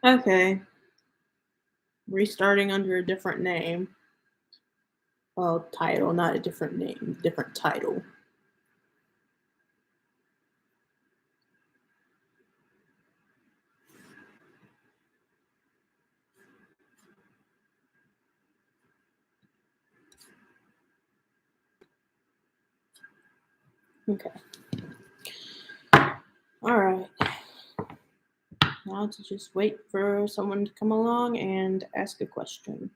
Okay. Restarting under a different name. Well, title, not a different name, different title. Okay. All right. Now to just wait for someone to come along and ask a question.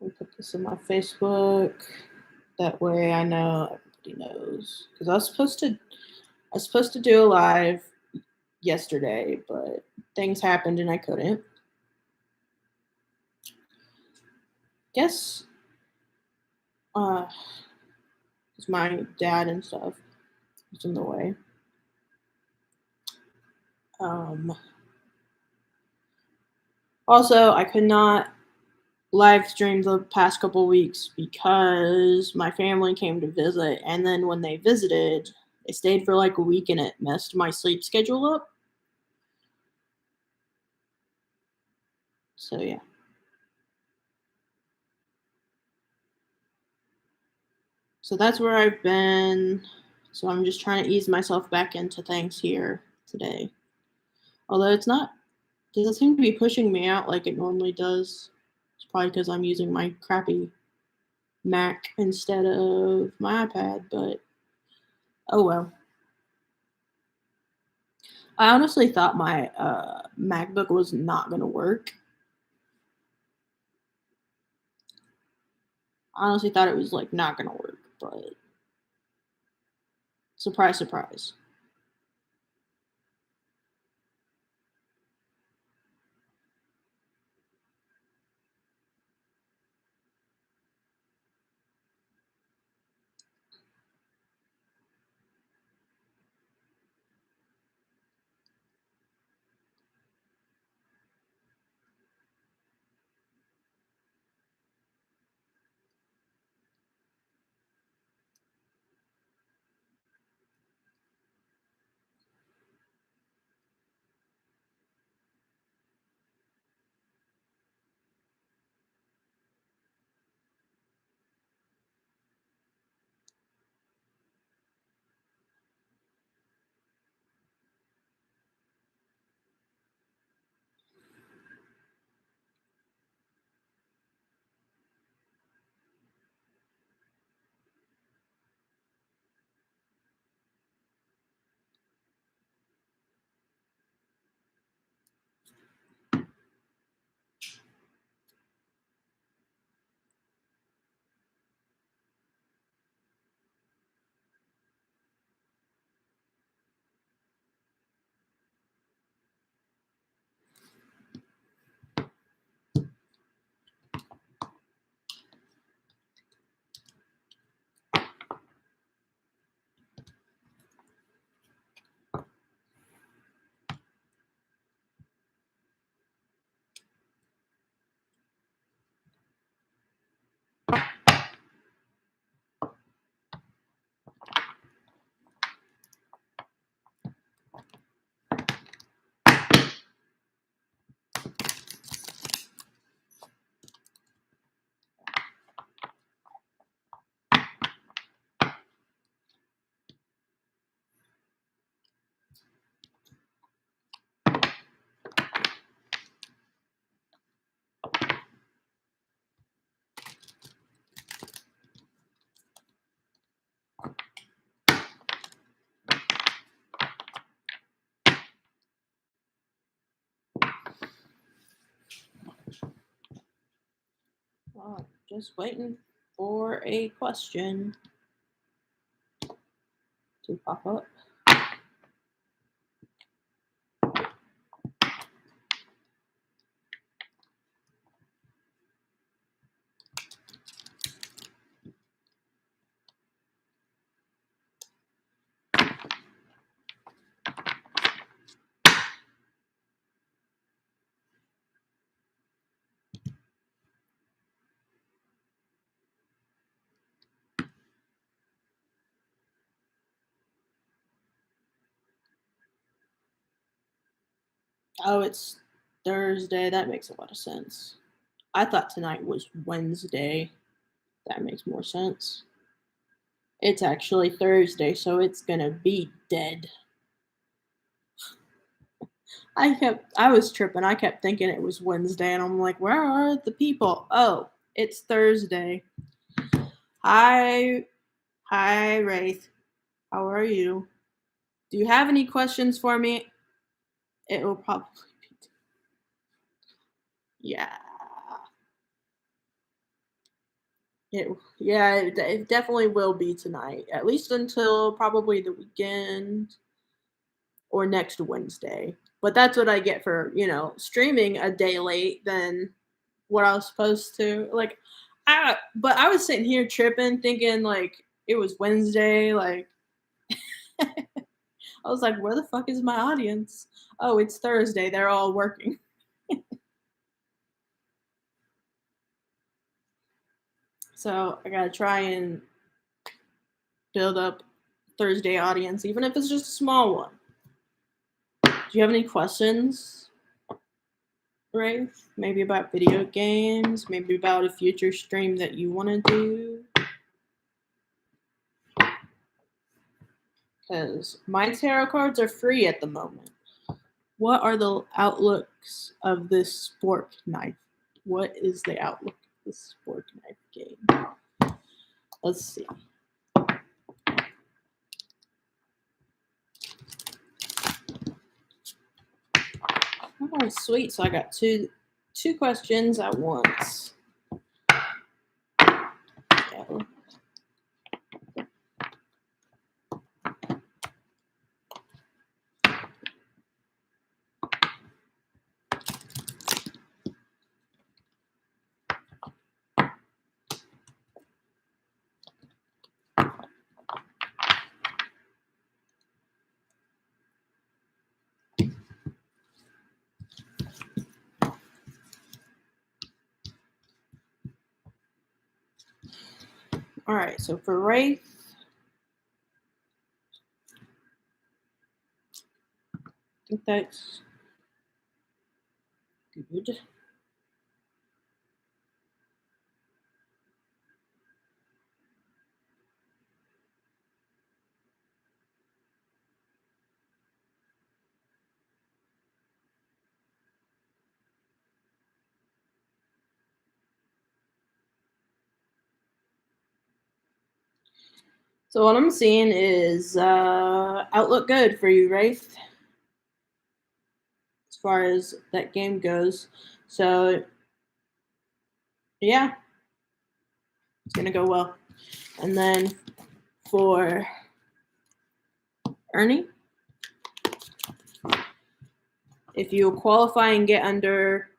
I'll put this in my Facebook. That way I know everybody knows. Because I was supposed to do a live yesterday, but things happened and I couldn't. Guess uh it's my dad and stuff was in the way. Um Also I could not live stream the past couple weeks because my family came to visit, and then when they visited, they stayed for like a week and it messed my sleep schedule up. So yeah. So that's where I've been. So I'm just trying to ease myself back into things here today. Although it's not doesn't seem to be pushing me out like it normally does. It's probably because I'm using my crappy Mac instead of my iPad, but oh well. I honestly thought my MacBook was not gonna work. I honestly thought it was like not gonna work, but surprise, surprise. Just waiting for a question to pop up. Oh, it's Thursday. That makes a lot of sense. I thought tonight was Wednesday. That makes more sense. It's actually Thursday, so it's gonna be dead. I was tripping. I kept thinking it was Wednesday, and I'm like, where are the people? Oh, it's Thursday. Hi, Wraith. How are you? Do you have any questions for me? It will probably be. Yeah. It definitely will be tonight, at least until probably the weekend or next Wednesday. But that's what I get for, streaming a day late than what I was supposed to. But I was sitting here tripping, thinking like it was Wednesday. Like, I was like, where the fuck is my audience? Oh, it's Thursday. They're all working. So I gotta try and build up Thursday audience, even if it's just a small one. Do you have any questions, Rafe? Maybe about video games, maybe about a future stream that you want to do? Because my tarot cards are free at the moment. What are the outlooks of this spork knife? What is the outlook of this spork knife game? Let's see. Oh, sweet. So I got two questions at once. Okay. All right, so for Wraith, I think that's good. So what I'm seeing is outlook good for you, Wraith, as far as that game goes. So yeah, it's gonna go well. And then for Ernie, if you qualify and get under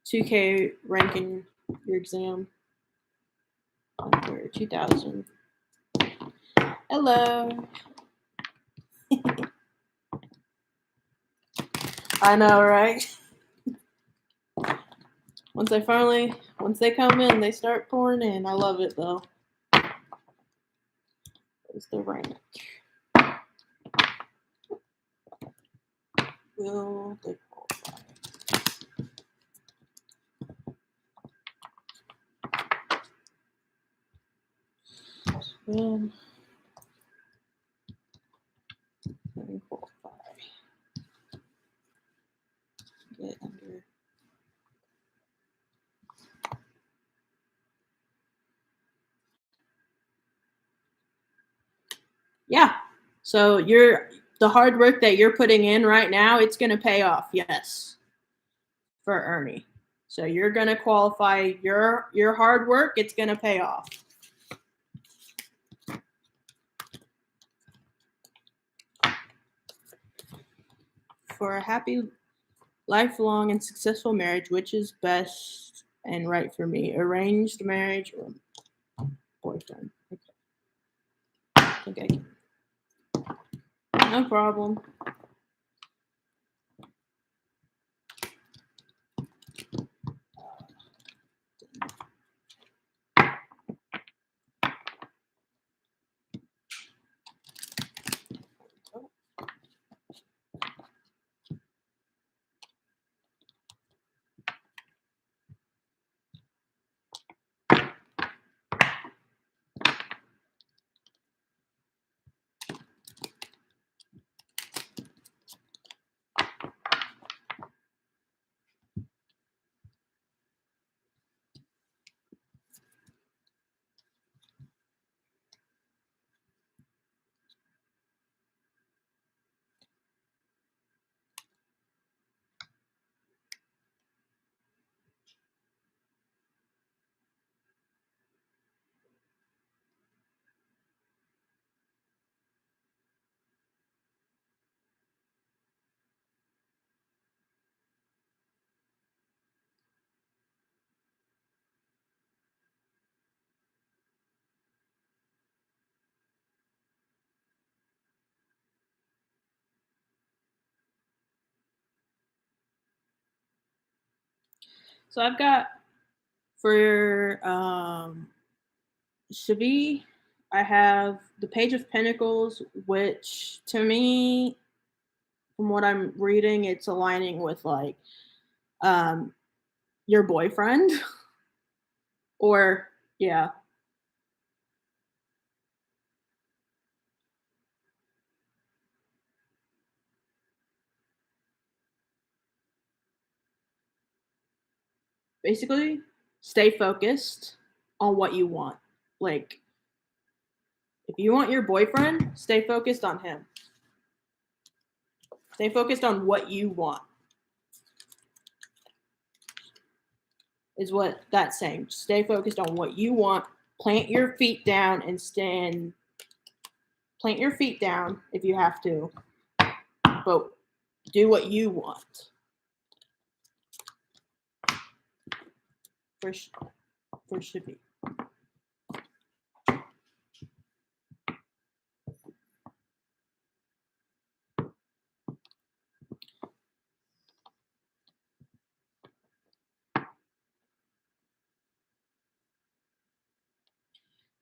2K ranking your exam under 2000. Hello. I know, right? Once they come in, they start pouring in. I love it though. There's the rank. Will they qualify? When they qualify. Get under. Yeah. So the hard work that you're putting in right now, it's gonna pay off, yes. For Ernie. So you're going to qualify your hard work. It's going to pay off. For a happy, lifelong, and successful marriage, which is best and right for me? Arranged marriage or boyfriend? Okay. I think I can. No problem. So I've got for Shavi, I have the Page of Pentacles, which to me, from what I'm reading, it's aligning with like um, your boyfriend, or yeah, basically, stay focused on what you want. Like, if you want your boyfriend, stay focused on him. Stay focused on what you want. Is what that's saying. Stay focused on what you want. Plant your feet down and stand. Plant your feet down if you have to, but do what you want. For Shippy.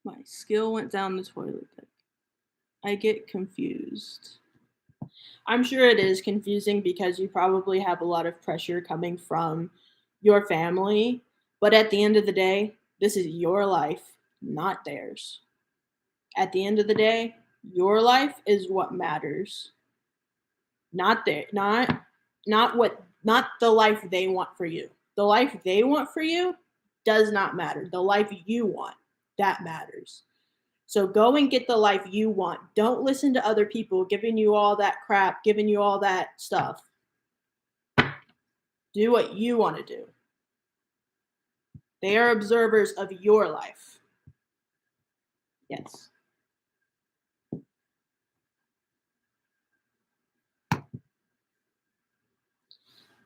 My skill went down the toilet. I get confused. I'm sure it is confusing because you probably have a lot of pressure coming from your family. But at the end of the day, this is your life, not theirs. At the end of the day, your life is what matters. Not their not the life they want for you. The life they want for you does not matter. The life you want, that matters. So go and get the life you want. Don't listen to other people giving you all that crap, giving you all that stuff. Do what you want to do. They are observers of your life. Yes.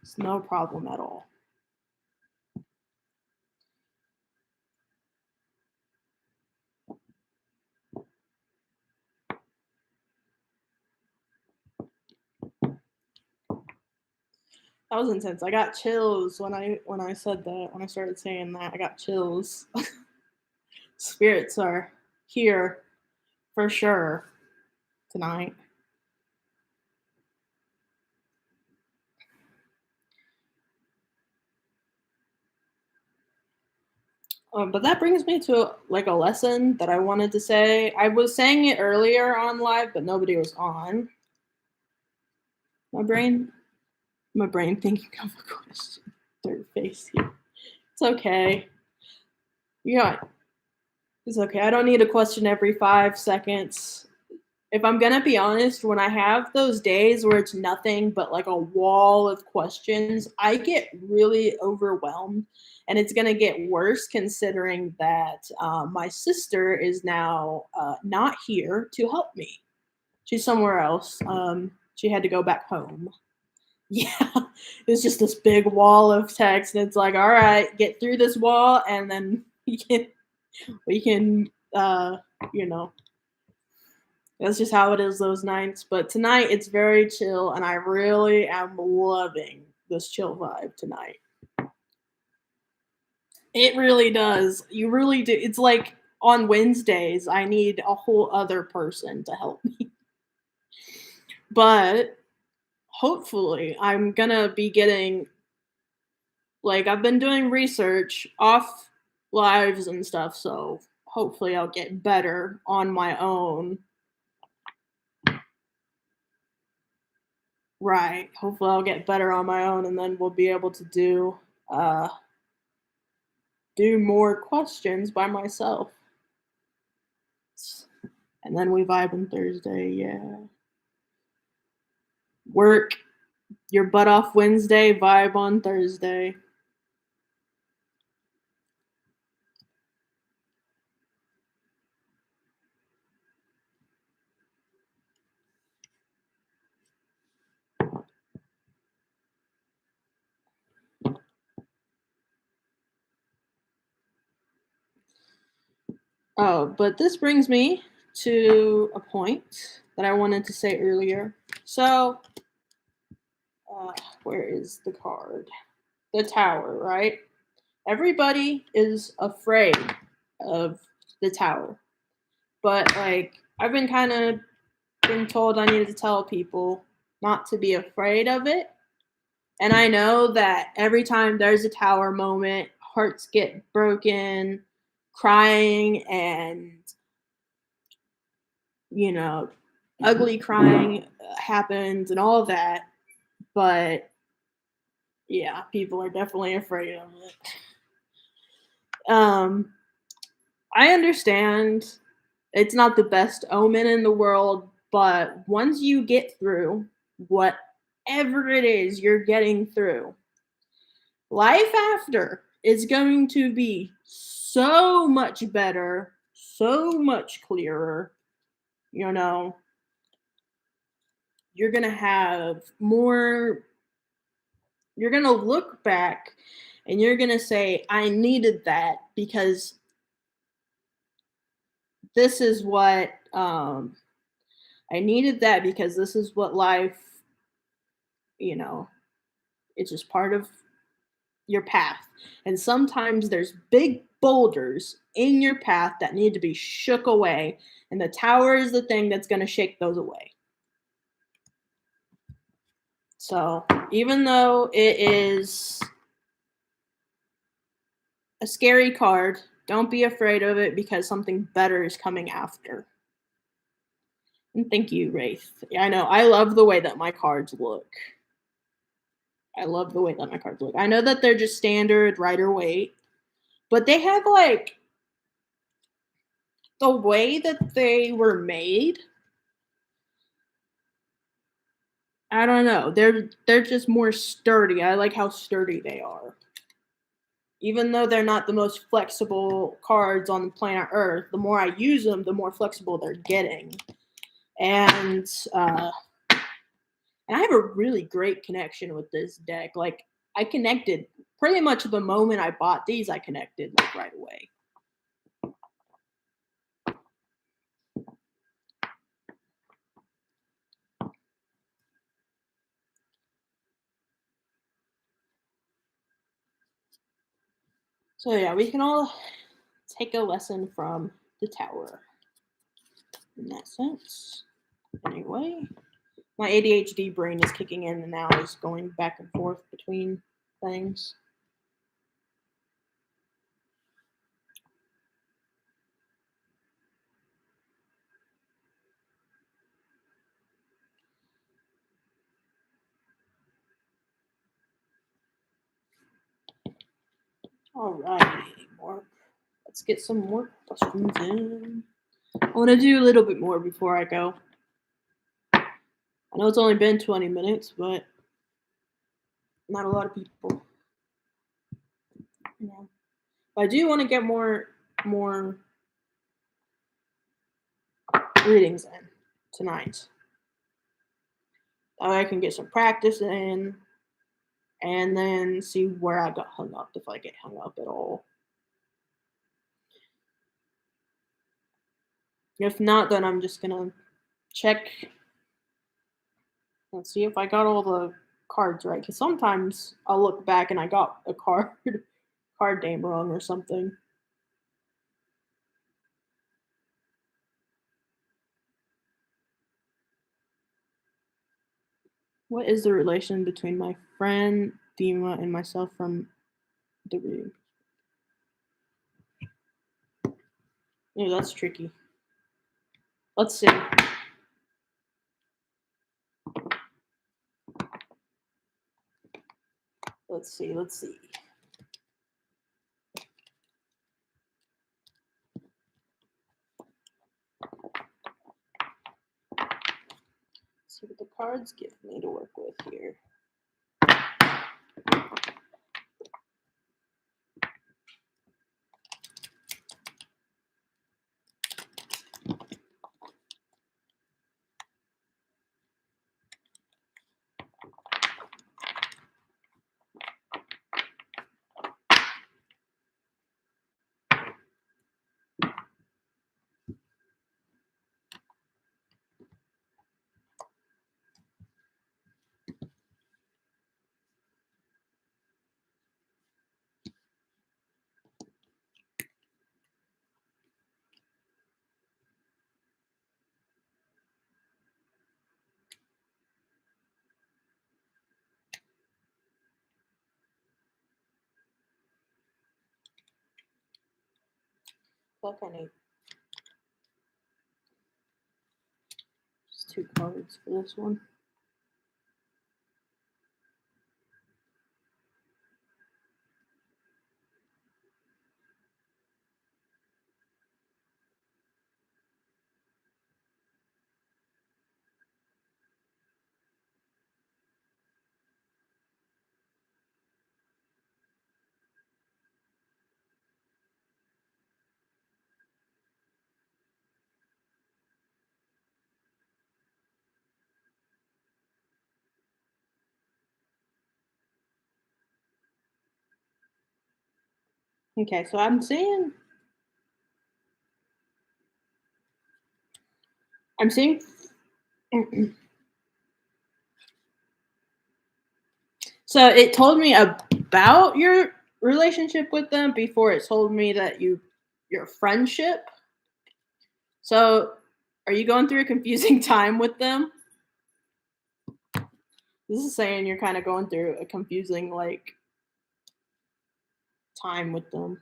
It's no problem at all. That was intense. I got chills when I said that. When I started saying that, I got chills. Spirits are here for sure tonight. But that brings me to like a lesson that I wanted to say. I was saying it earlier on live, but nobody was on. My brain thinking of a question. Third face here. It's okay. Yeah, it's okay. I don't need a question every 5 seconds. if I'm gonna be honest, when I have those days where it's nothing but like a wall of questions, I get really overwhelmed. And it's gonna get worse considering that my sister is now not here to help me. She's somewhere else. She had to go back home. Yeah, it's just this big wall of text, and it's like, all right, get through this wall, and then we can, you know, that's just how it is those nights. But tonight it's very chill, and I really am loving this chill vibe tonight. It really does. You really do. It's like on Wednesdays, I need a whole other person to help me. But hopefully, I'm gonna be getting like I've been doing research off lives and stuff, so hopefully I'll get better on my own. Right. Hopefully I'll get better on my own and then we'll be able to uh do more questions by myself. And then we vibe on Thursday, yeah. Work your butt off Wednesday, vibe on Thursday. Oh, but this brings me to a point that I wanted to say earlier. So, uh, where is the card? The tower, right? Everybody is afraid of the tower. But like I've been kind of been told I needed to tell people not to be afraid of it. And I know that every time there's a tower moment, hearts get broken, crying and you know, ugly crying happens and all of that. But yeah, people are definitely afraid of it. Um, I understand it's not the best omen in the world, but once you get through whatever it is you're getting through, life after is going to be so much better, so much clearer. You know, you're going to have more, you're going to look back and you're going to say, I needed that because this is what I needed that because this is what life, you know, it's just part of your path. And sometimes there's big boulders in your path that need to be shook away. And the tower is the thing that's going to shake those away. So even though it is a scary card, don't be afraid of it because something better is coming after. And thank you, Wraith. Yeah, I know. I love the way that my cards look. I love the way that my cards look. I know that they're just standard Rider Waite, but they have like the way that they were made. I don't know. They're just more sturdy. I like how sturdy they are. Even though they're not the most flexible cards on the planet Earth, the more I use them, the more flexible they're getting. And and I have a really great connection with this deck. Like I connected pretty much the moment I bought these, I connected like right away. So yeah, we can all take a lesson from the tower in that sense. Anyway, my ADHD brain is kicking in and now is going back and forth between things. Alrighty, more. Let's get some more questions in. I want to do a little bit more before I go. I know it's only been 20 minutes, but not a lot of people. You know. But I do want to get more readings in tonight. That way I can get some practice in and then see where I got hung up, if I get hung up at all. If not, then I'm just gonna check and see if I got all the cards right. Because sometimes I'll look back and I got a card name wrong or something. What is the relation between my friend Dima and myself from the reading? Yeah, that's tricky. Let's see. Let's see. See what the cards give me to work with here. Fuck, I need just 2 cards for this one. Okay, so I'm seeing so it told me about your relationship with them before it told me that your friendship. So are you going through a confusing time with them? This is saying you're kind of going through a confusing like time with them.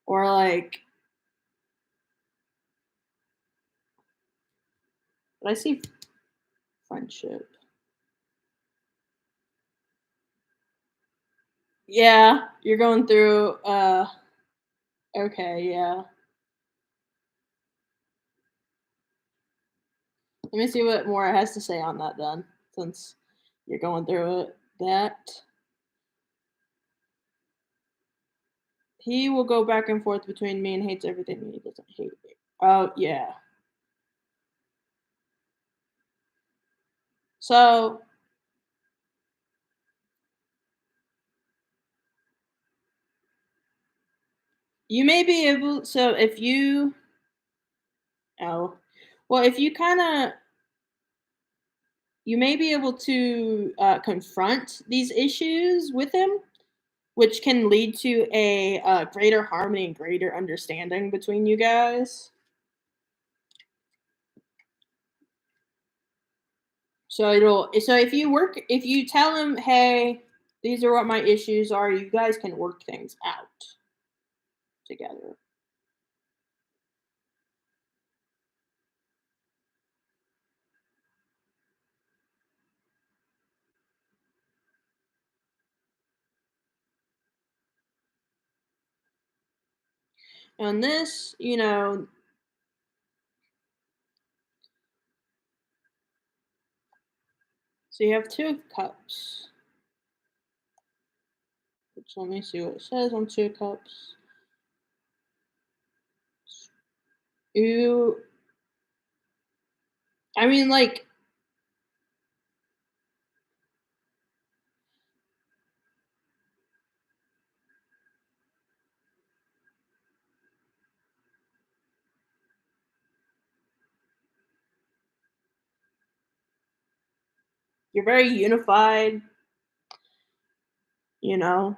Or like but I see friendship. Yeah, you're going through okay, yeah. Let me see what more it has to say on that then, since you're going through it. That he will go back and forth between me and hates everything me. He doesn't hate me. Oh yeah. So you may be able. So if you, oh, well, if you kind of, you may be able to confront these issues with him, which can lead to a greater harmony and greater understanding between you guys. So if you tell him, hey, these are what my issues are, you guys can work things out together. And this, So you have two of cups. Which, let me see what it says on two cups. You, I mean, like, you're very unified, you know.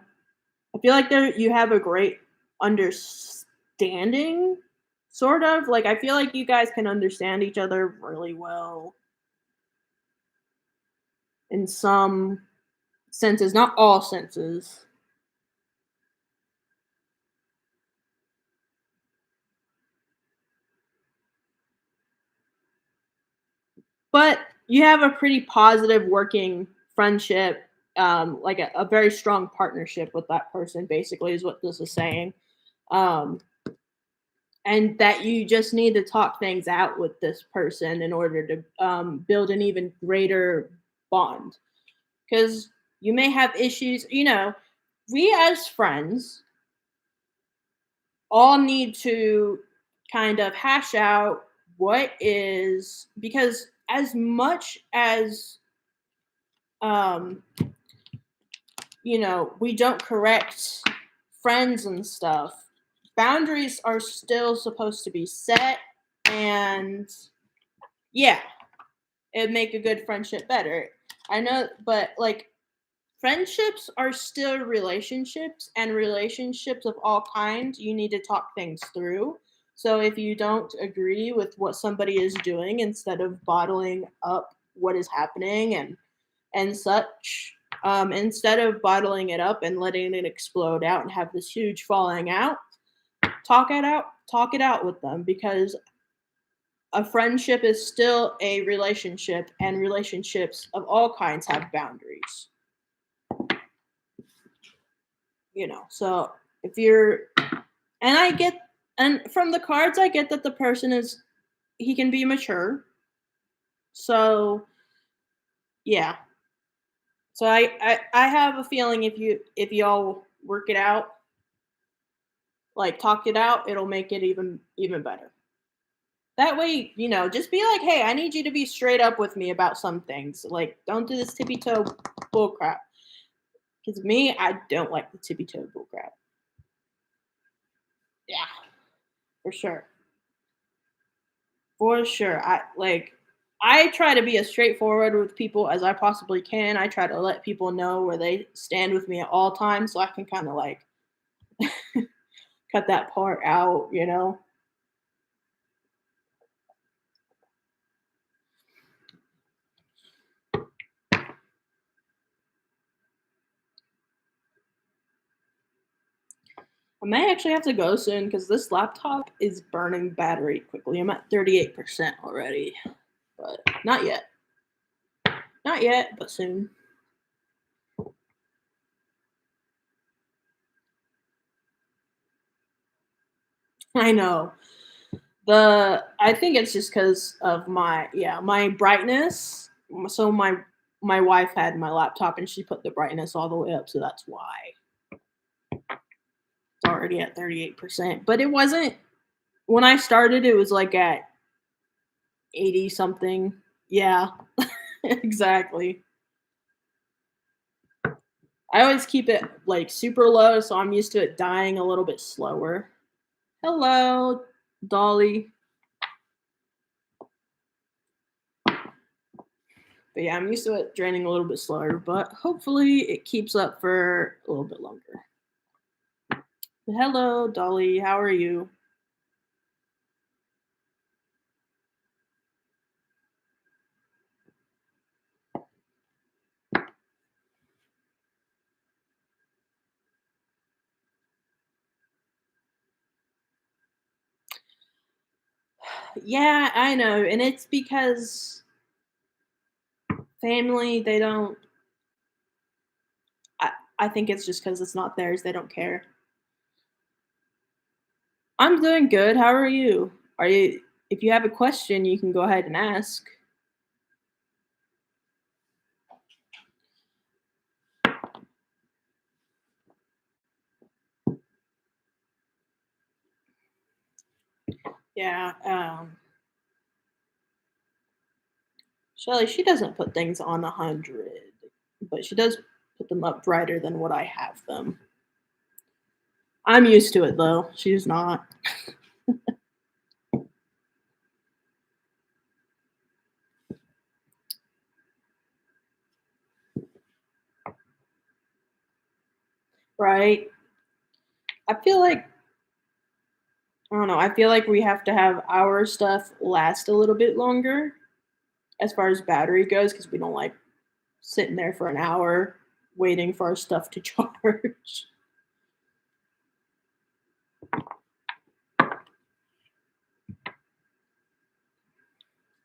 I feel like there you have a great understanding, sort of. Like I feel like you guys can understand each other really well in some senses, not all senses. But you have a pretty positive working friendship, like a very strong partnership with that person, basically, is what this is saying. Um, and that you just need to talk things out with this person in order to build an even greater bond. Because you may have issues, we as friends all need to kind of hash out what is, because as much as um we don't correct friends and stuff, boundaries are still supposed to be set, and yeah, it'd make a good friendship better. I know, but like friendships are still relationships, and relationships of all kinds, you need to talk things through. So if you don't agree with what somebody is doing, instead of bottling up what is happening and such, instead of bottling it up and letting it explode out and have this huge falling out, talk it out with them, because a friendship is still a relationship, and relationships of all kinds have boundaries. So if you're and I get and from the cards I get that the person is, he can be mature. So yeah. So I have a feeling if y'all work it out, like talk it out, it'll make it even better. That way, just be like, hey, I need you to be straight up with me about some things. Like, don't do this tippy toe bull crap. Because me, I don't like the tippy toe bull crap. Yeah, for sure. For sure. I try to be as straightforward with people as I possibly can. I try to let people know where they stand with me at all times, so I can kind of like cut that part out. I may actually have to go soon because this laptop is burning battery quickly. I'm at 38% already, but not yet. Not yet, but soon. I know. I think it's just because of my brightness. So my wife had my laptop and she put the brightness all the way up, so that's why it's already at 38%. But it wasn't when I started. It was like at 80 something. Yeah, exactly. I always keep it like super low, so I'm used to it dying a little bit slower. Hello, Dolly. But yeah, I'm used to it draining a little bit slower, but hopefully it keeps up for a little bit longer. Hello, Dolly. How are you? Yeah, I know. And it's because family, they don't. I think it's just because it's not theirs. They don't care. I'm doing good. How are you? If you have a question, you can go ahead and ask. Yeah. Shelly, she doesn't put things on 100, but she does put them up brighter than what I have them. I'm used to it though. She's not. Right? I feel like I don't know. I feel like we have to have our stuff last a little bit longer as far as battery goes because we don't like sitting there for an hour waiting for our stuff to charge.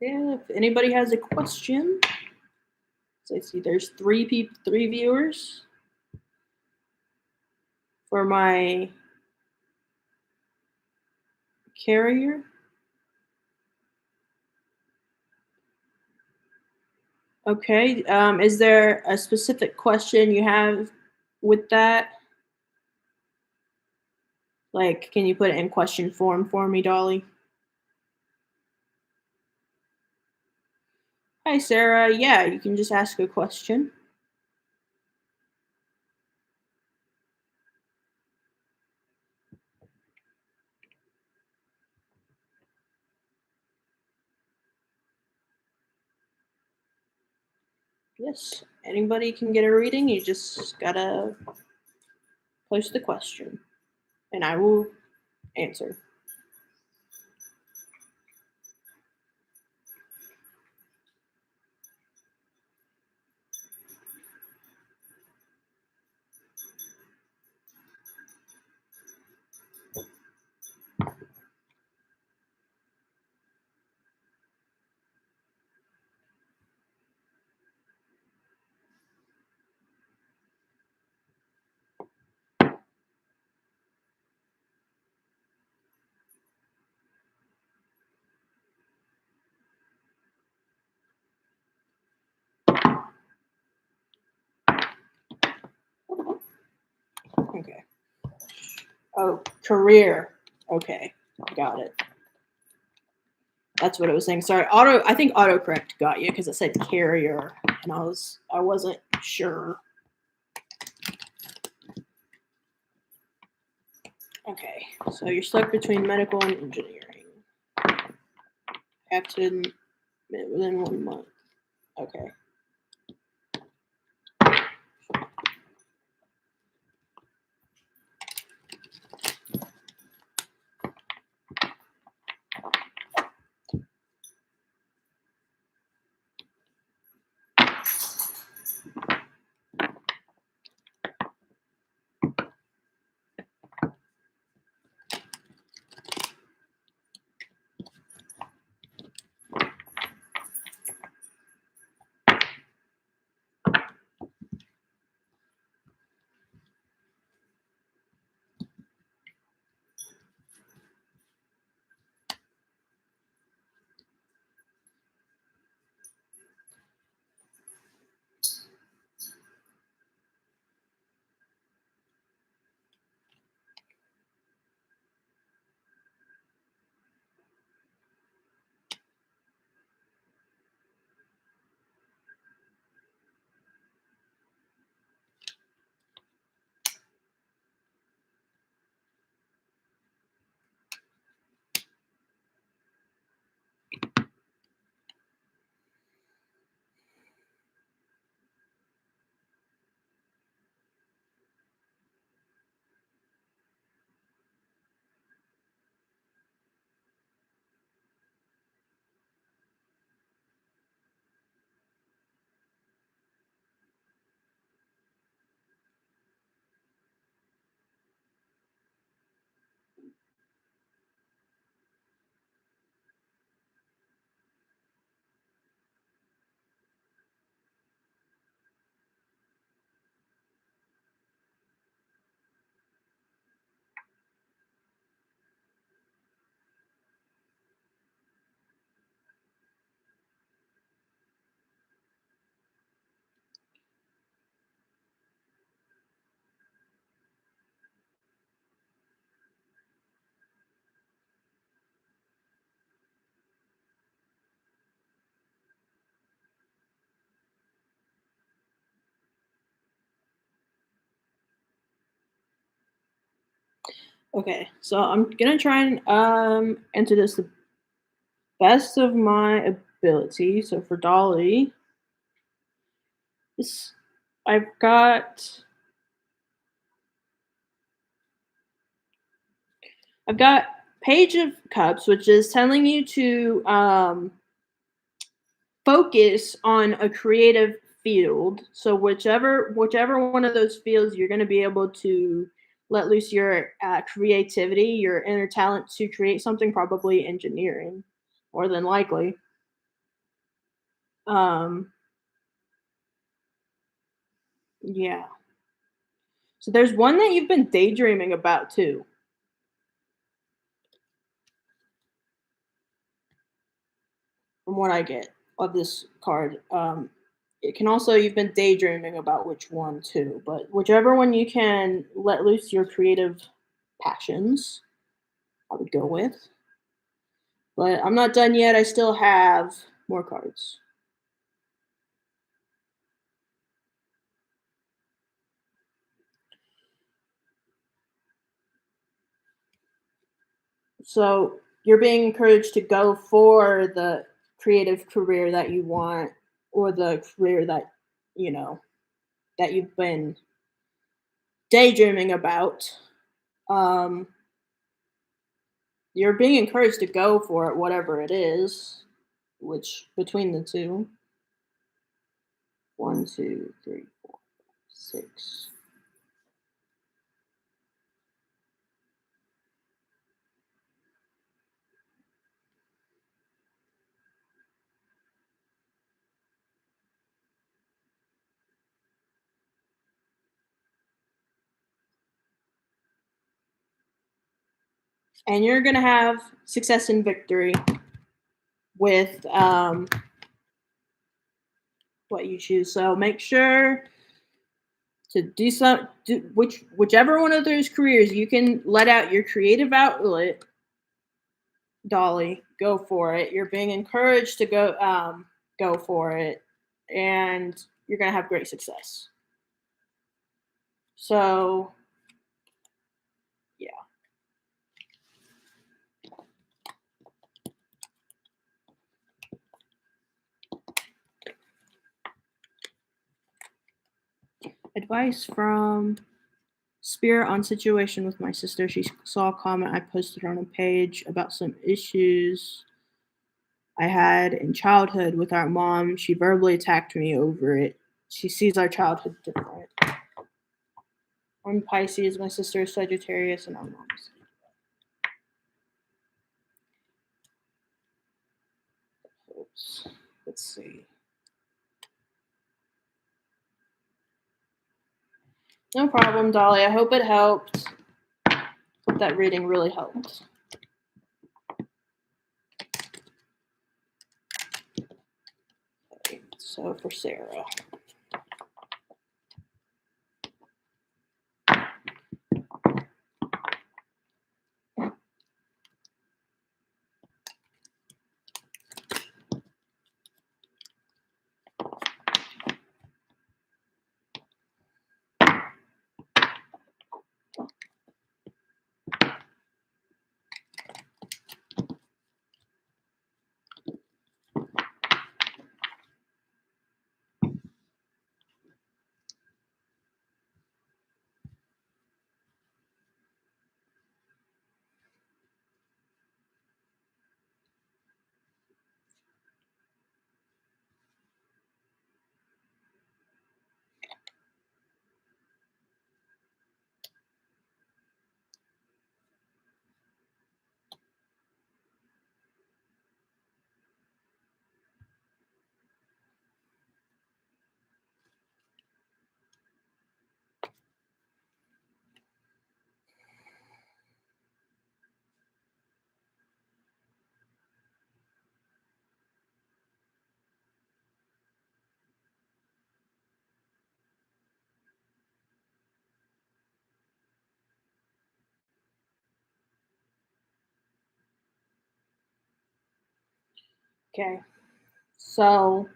Yeah, if anybody has a question, so I see there's three viewers for my carrier. Okay. Is there a specific question you have with that? Like, can you put it in question form for me, Dolly? Hi, Sarah. Yeah, you can just ask a question. Yes, anybody can get a reading. You just gotta post the question, and I will answer. Okay. Oh, career. Okay, got it. That's what it was saying. Sorry, I think autocorrect got you because it said carrier, and I wasn't sure. Okay, so you're stuck between medical and engineering. Have to admit within 1 month. Okay. Okay, so I'm gonna try and enter this the best of my ability. So for Dolly, this I've got I've got Page of Cups, which is telling you to focus on a creative field. So whichever one of those fields you're going to be able to let loose your creativity, your inner talent to create something, probably engineering, more than likely. Um, yeah. So there's one that you've been daydreaming about too, from what I get of this card. It can also you've been daydreaming about which one too, but whichever one you can let loose your creative passions, I would go with. But I'm not done yet. I still have more cards. So you're being encouraged to go for the creative career that you want, or the career that you know that you've been daydreaming about. Um, you're being encouraged to go for it, whatever it is. Which between the two, one, two, three, four, six. And you're gonna have success and victory with what you choose. So make sure to whichever one of those careers you can let out your creative outlet, Dolly, go for it. You're being encouraged to go for it, and you're gonna have great success. So yeah. Advice from Spirit on situation with my sister. She saw a comment I posted on a page about some issues I had in childhood with our mom. She verbally attacked me over it. She sees our childhood different. I'm Pisces, my sister is Sagittarius, and I'm mom's. Oops. Let's see. No problem, Dolly. I hope it helped. Hope that reading really helped. Okay, so for Sarah. Okay. So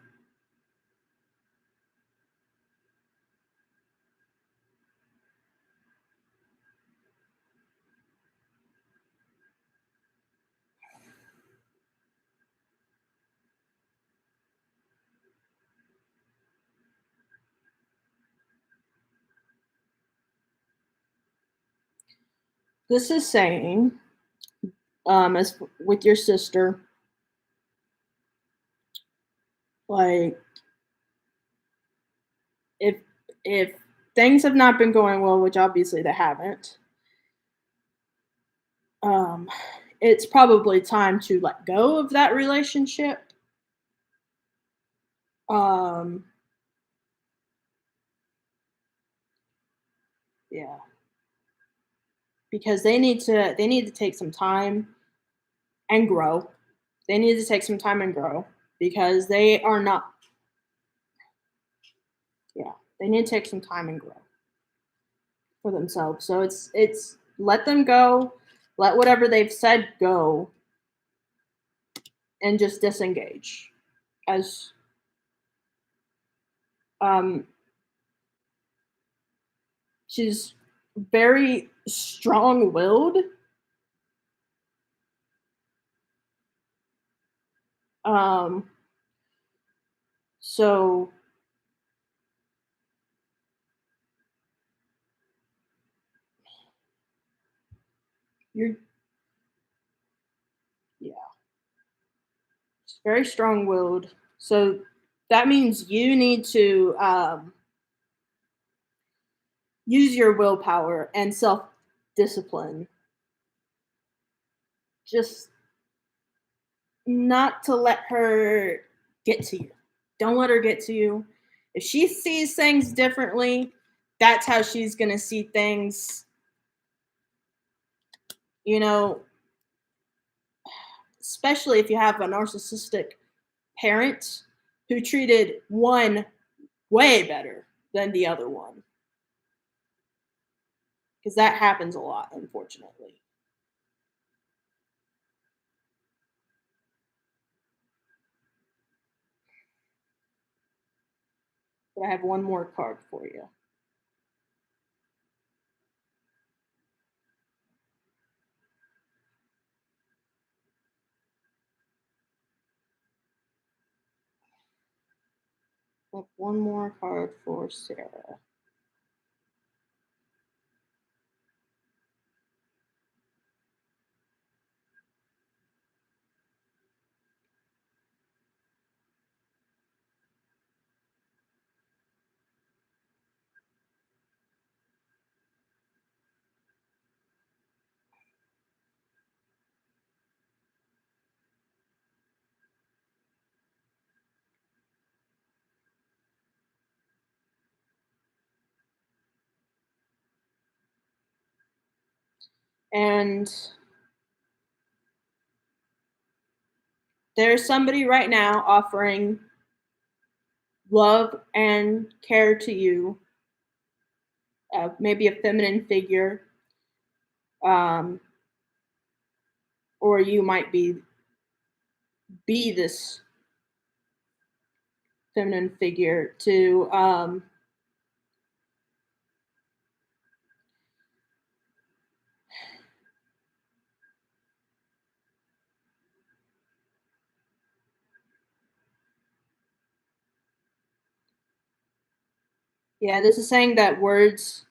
this is saying, as with your sister, like if if things have not been going well, which obviously they haven't, um, it's probably time to let go of that relationship. Um, yeah, because they need to take some time and grow. They need to take some time and grow because they are not. Yeah, they need to take some time and grow for themselves. So it's let them go, let whatever they've said go, and just disengage. As um, she's very strong-willed. Um, so you're yeah, she's very strong-willed. So that means you need to use your willpower and self-discipline. Just not to let her get to you. Don't let her get to you. If she sees things differently, that's how she's going to see things. You know, especially if you have a narcissistic parent who treated one way better than the other one, because that happens a lot, unfortunately. But I have one more card for you. I have one more card for Sarah. And there's somebody right now offering love and care to you, maybe a feminine figure, um, or you might be this feminine figure to yeah, this is saying that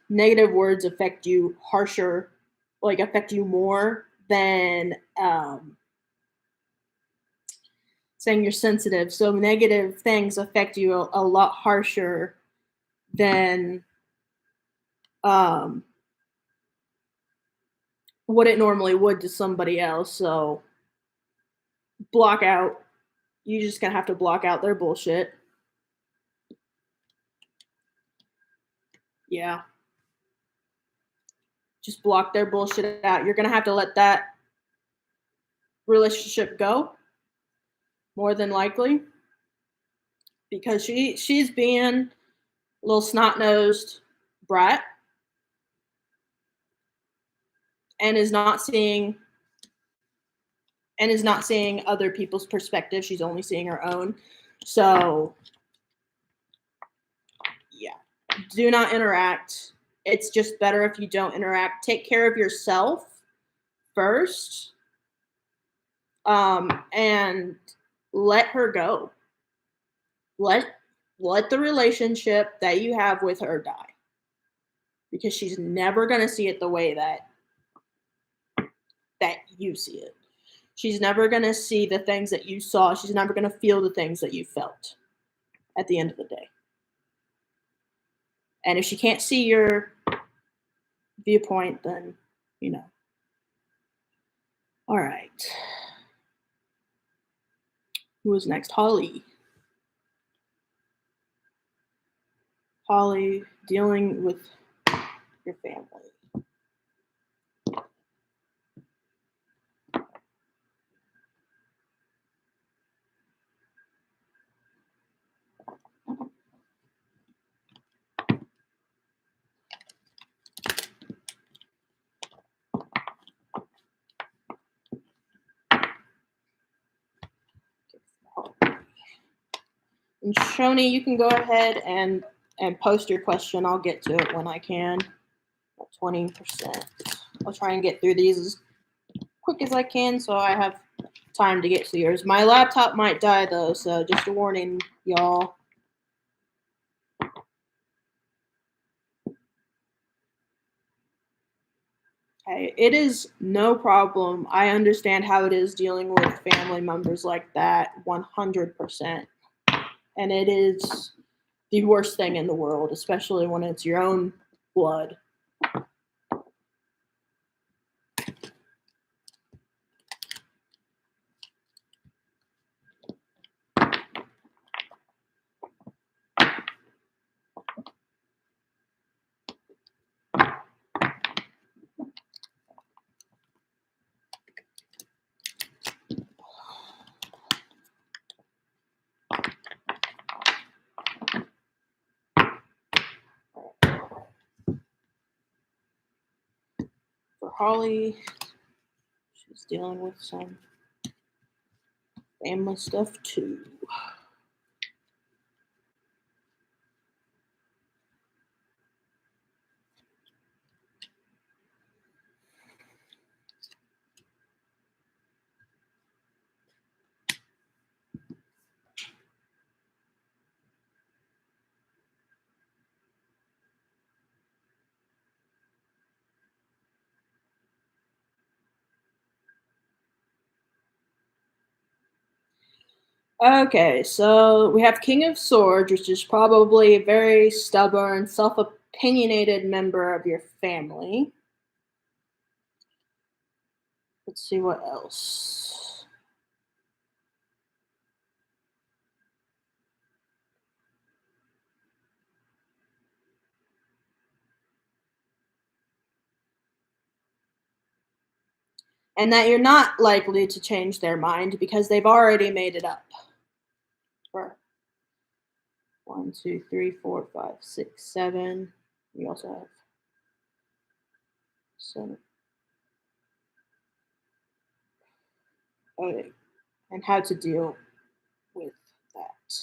negative words affect you harsher, like affect you more than saying you're sensitive. So negative things affect you a lot harsher than um, what it normally would to somebody else. So block out. You just gonna have to block out their bullshit. Yeah, just block their bullshit out. You're gonna have to let that relationship go, more than likely, because she's being a little snot nosed brat and is not seeing other people's perspective. She's only seeing her own. So yeah, do not interact. It's just better if you don't interact. Take care of yourself first, and let her go. Let the relationship that you have with her die, because she's never going to see it the way that you see it. She's never going to see the things that you saw. She's never going to feel the things that you felt at the end of the day. And if she can't see your viewpoint, then, you know. All right. Who is next? Holly. Holly, dealing with your family. And Shoni, you can go ahead and post your question. I'll get to it when I can. 20%. I'll try and get through these as quick as I can so I have time to get to yours. My laptop might die though, so just a warning, y'all. Okay, it is no problem. I understand how it is dealing with family members like that 100%. And it is the worst thing in the world, especially when it's your own blood. For Holly, she's dealing with some family stuff too. Okay, so we have King of Swords, which is probably a very stubborn, self-opinionated member of your family. Let's see what else. And that you're not likely to change their mind because they've already made it up. For 1, 2, 3, 4, 5, 6, 7. We also have 7. Okay. And how to deal with that.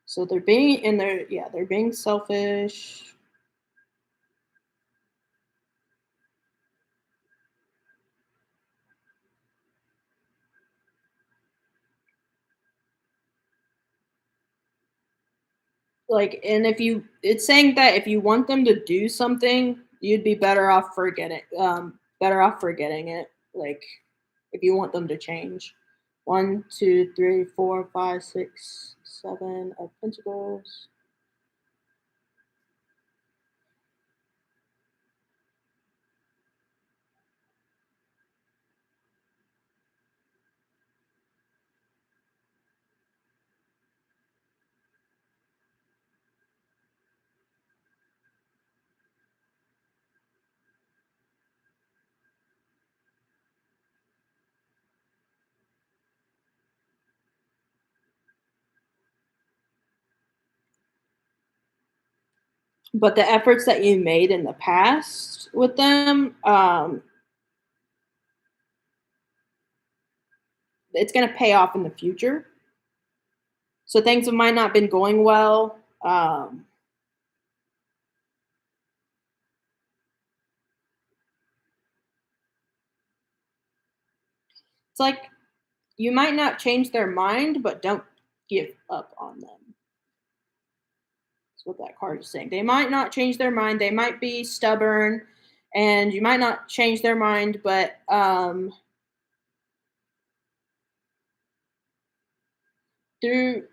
So they're being selfish. Like, and it's saying that if you want them to do something, you'd be better off forgetting it. Like, if you want them to change. 1, 2, 3, 4, 5, 6, 7 of Pentacles. But the efforts that you made in the past with them, it's going to pay off in the future. So things might not have been going well. It's like you might not change their mind, but don't give up on them. That's what that card is saying. They might not change their mind. They might be stubborn and you might not change their mind, but through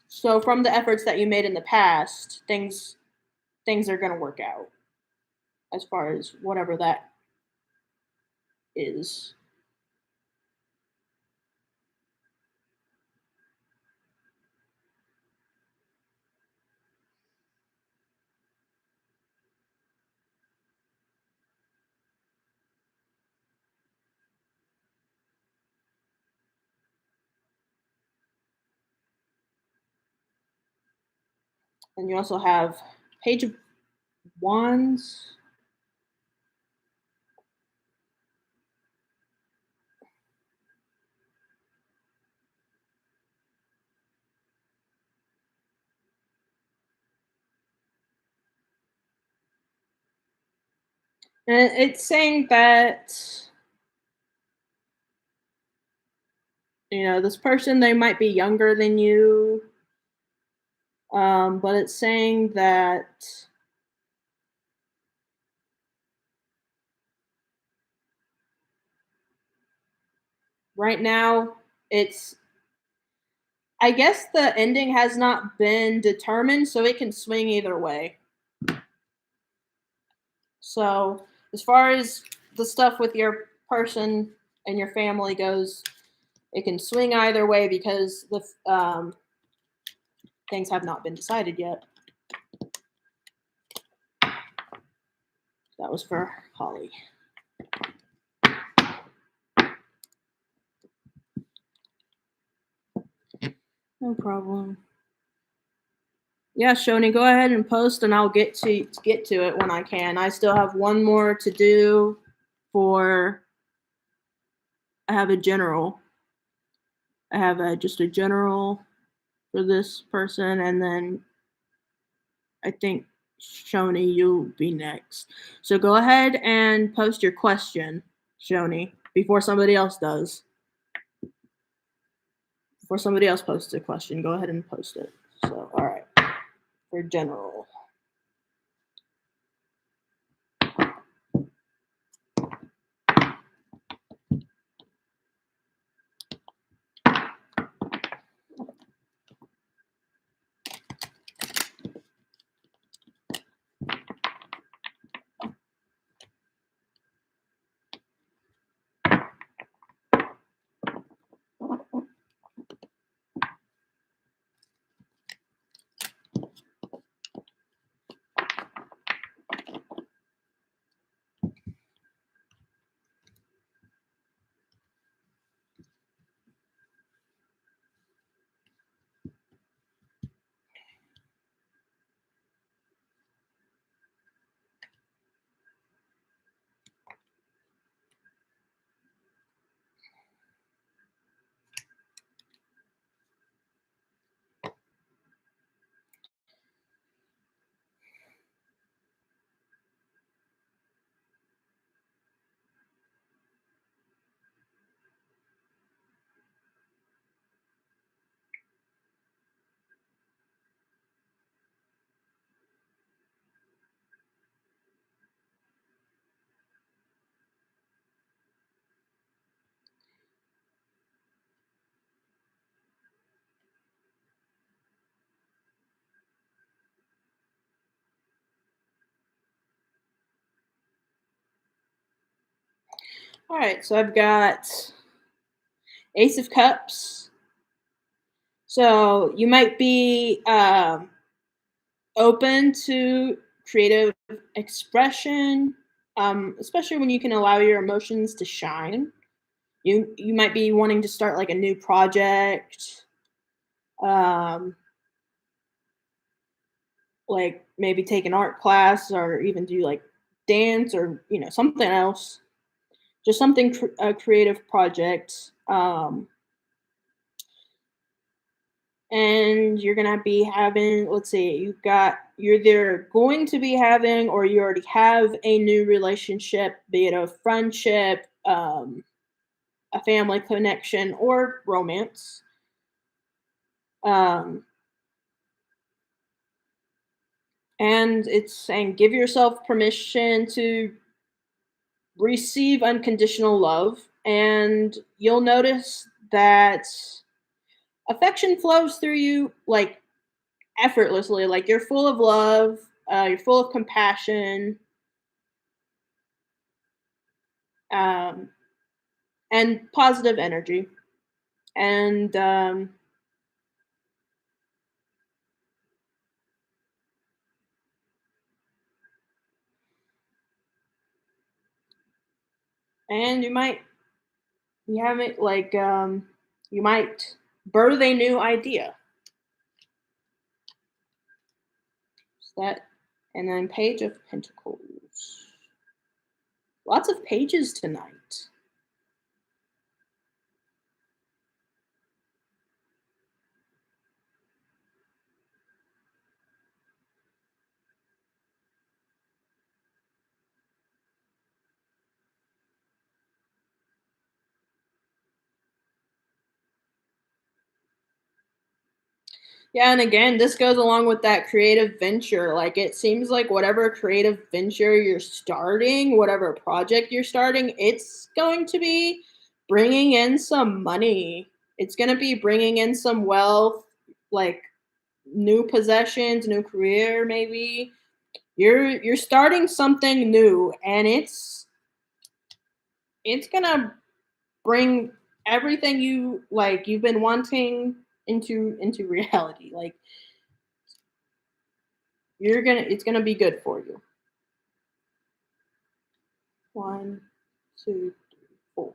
so from the efforts that you made in the past, things are going to work out as far as whatever that is. And you also have Page of Wands. And it's saying that, this person, they might be younger than you, but it's saying that right now it's, I guess the ending has not been determined, so it can swing either way. So, as far as the stuff with your person and your family goes, it can swing either way because the things have not been decided yet. That was for Holly. No problem. Yeah, Shoni, go ahead and post, and I'll get to it when I can. I still have one more to do for. I have a general. I have just a general for this person, and then I think Shoni, you'll be next. So go ahead and post your question, Shoni, before somebody else does. Before somebody else posts a question, go ahead and post it. So, all right, for general. All right, so I've got Ace of Cups. So you might be open to creative expression, especially when you can allow your emotions to shine. You might be wanting to start like a new project, um, like maybe take an art class or even do like dance or something else, just something a creative project. And you're gonna be having, let's see, you're either going to be having or you already have a new relationship, be it a friendship, a family connection, or romance. Um, And it's saying give yourself permission to receive unconditional love, and you'll notice that affection flows through you like effortlessly. Like you're full of love, you're full of compassion, um, and positive energy. And you have it like you might birth a new idea. So that, and then Page of Pentacles. Lots of pages tonight. Yeah, and again, this goes along with that creative venture. Like it seems like whatever creative venture you're starting, whatever project you're starting, it's going to be bringing in some money. It's going to be bringing in some wealth, like new possessions, new career maybe. You're starting something new, and it's going to bring everything you've been wanting into reality. Like it's gonna be good for you. 1, 2, 3, 4.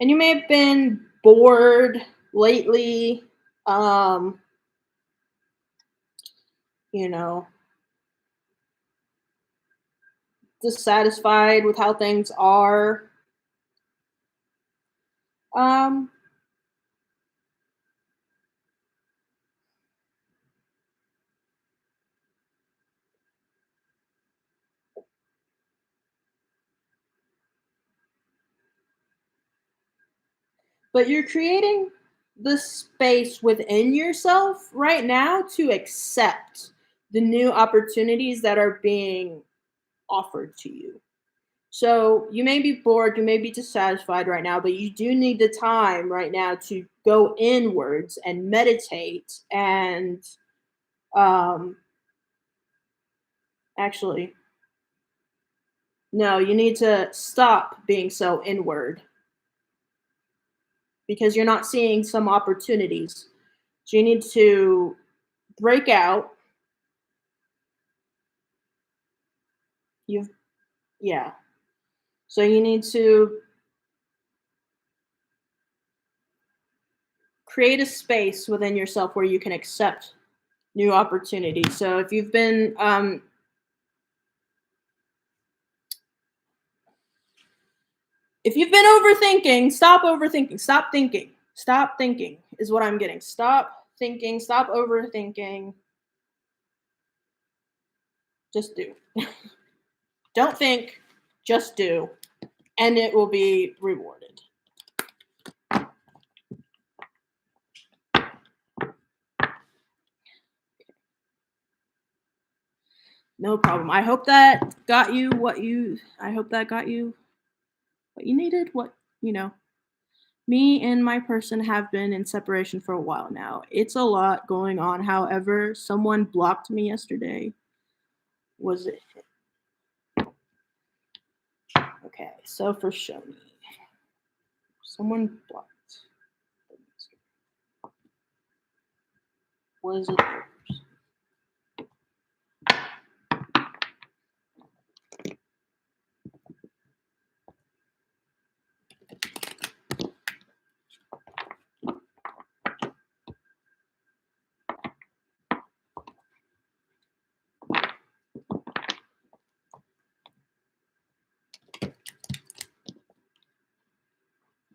And you may have been bored lately, um, you know, dissatisfied with how things are. Um, but you're creating the space within yourself right now to accept the new opportunities that are being offered to you. So you may be bored, you may be dissatisfied right now, but you do need the time right now to go inwards and meditate and um actually no, you need to stop being so inward because you're not seeing some opportunities. So you need to break out. You've Yeah. So you need to create a space within yourself where you can accept new opportunities. So if you've been overthinking, stop overthinking. Stop thinking. Stop thinking is what I'm getting. Stop thinking. Stop overthinking. Just do. Don't think, just do, and it will be rewarded. No problem. I hope that got you what you I hope that got you what you needed, what, you know. Me and my person have been in separation for a while now. It's a lot going on. However, someone blocked me yesterday. Was it okay? So for Shoni, someone blocked. Was it yours?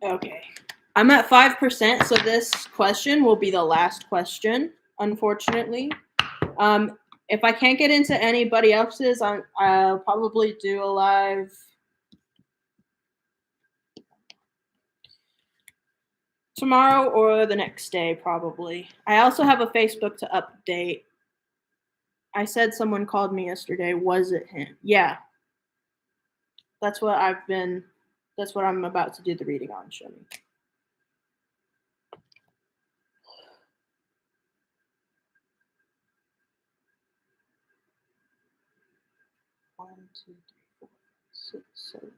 Okay. I'm at 5%, so this question will be the last question, unfortunately. If I can't get into anybody else's, I'll probably do a live Tomorrow or the next day, probably. I also have a Facebook to update. I said someone called me yesterday. Was it him? Yeah. That's what I'm about to do the reading on. Show me. One, two, three, four, 6, 7.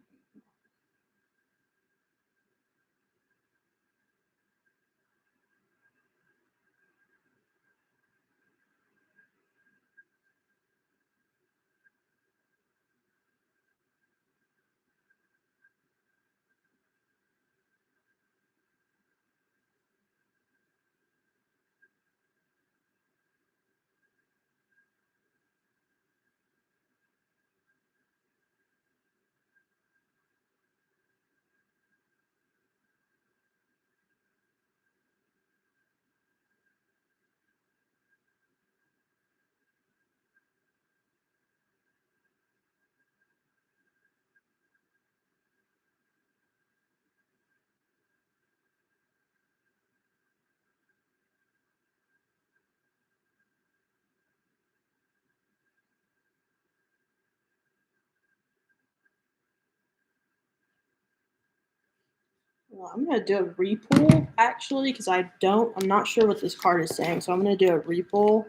Well, I'm gonna do a repull actually because I'm not sure what this card is saying, so I'm gonna do a repull.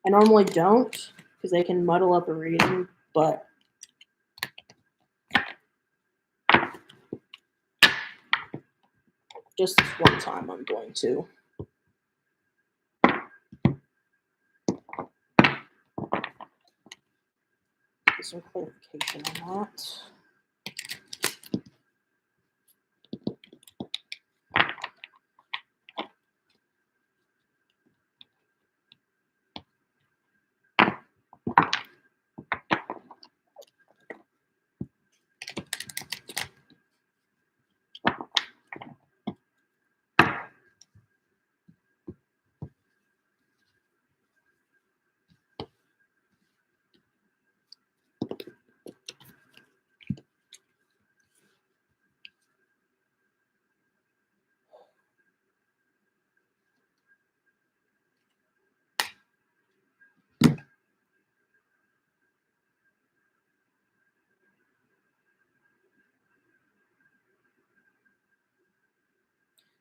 I normally don't because they can muddle up a reading, but just this one time I'm going to. Get some clarification on that.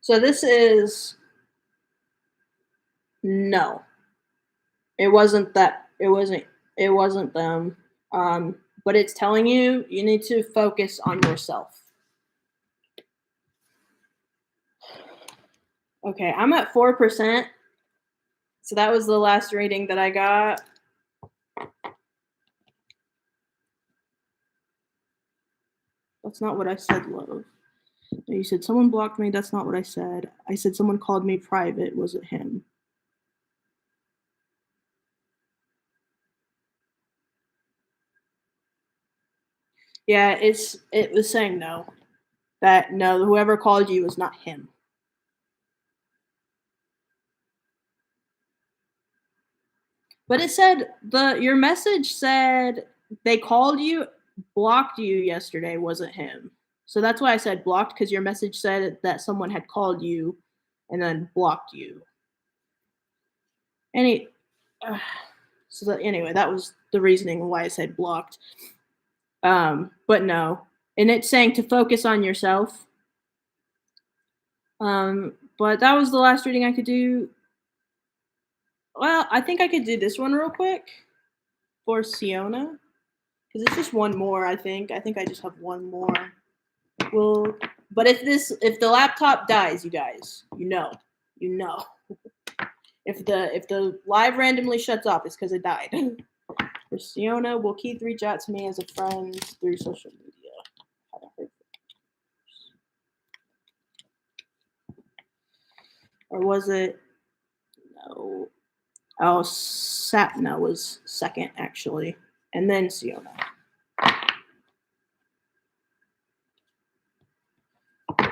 So this is no. It wasn't that. It wasn't them. But it's telling you need to focus on yourself. Okay, I'm at 4%. So that was the last reading that I got. That's not what I said, love. You said someone blocked me. That's not what I said. I said someone called me private. Was it him? Yeah, it was saying no. That no, whoever called you was not him. But it said your message said they called you, blocked you yesterday, wasn't him. So that's why I said blocked, because your message said that someone had called you and then blocked you. Anyway, that was the reasoning why I said blocked. But no. And it's saying to focus on yourself. But that was the last reading I could do. Well, I think I could do this one real quick for Siona. Because it's just one more, I think. I think I just have one more. But if the laptop dies, you guys, you know. If the live randomly shuts off, it's because it died. For Siona, will Keith reach out to me as a friend through social media? Or was it no? Oh, Satna was second actually, and then Siona.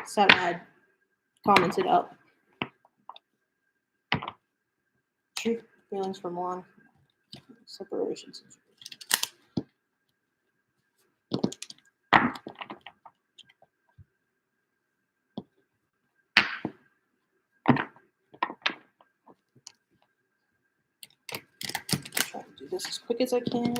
Satna had commented up. True feelings from long separation situation. this as quick as I can.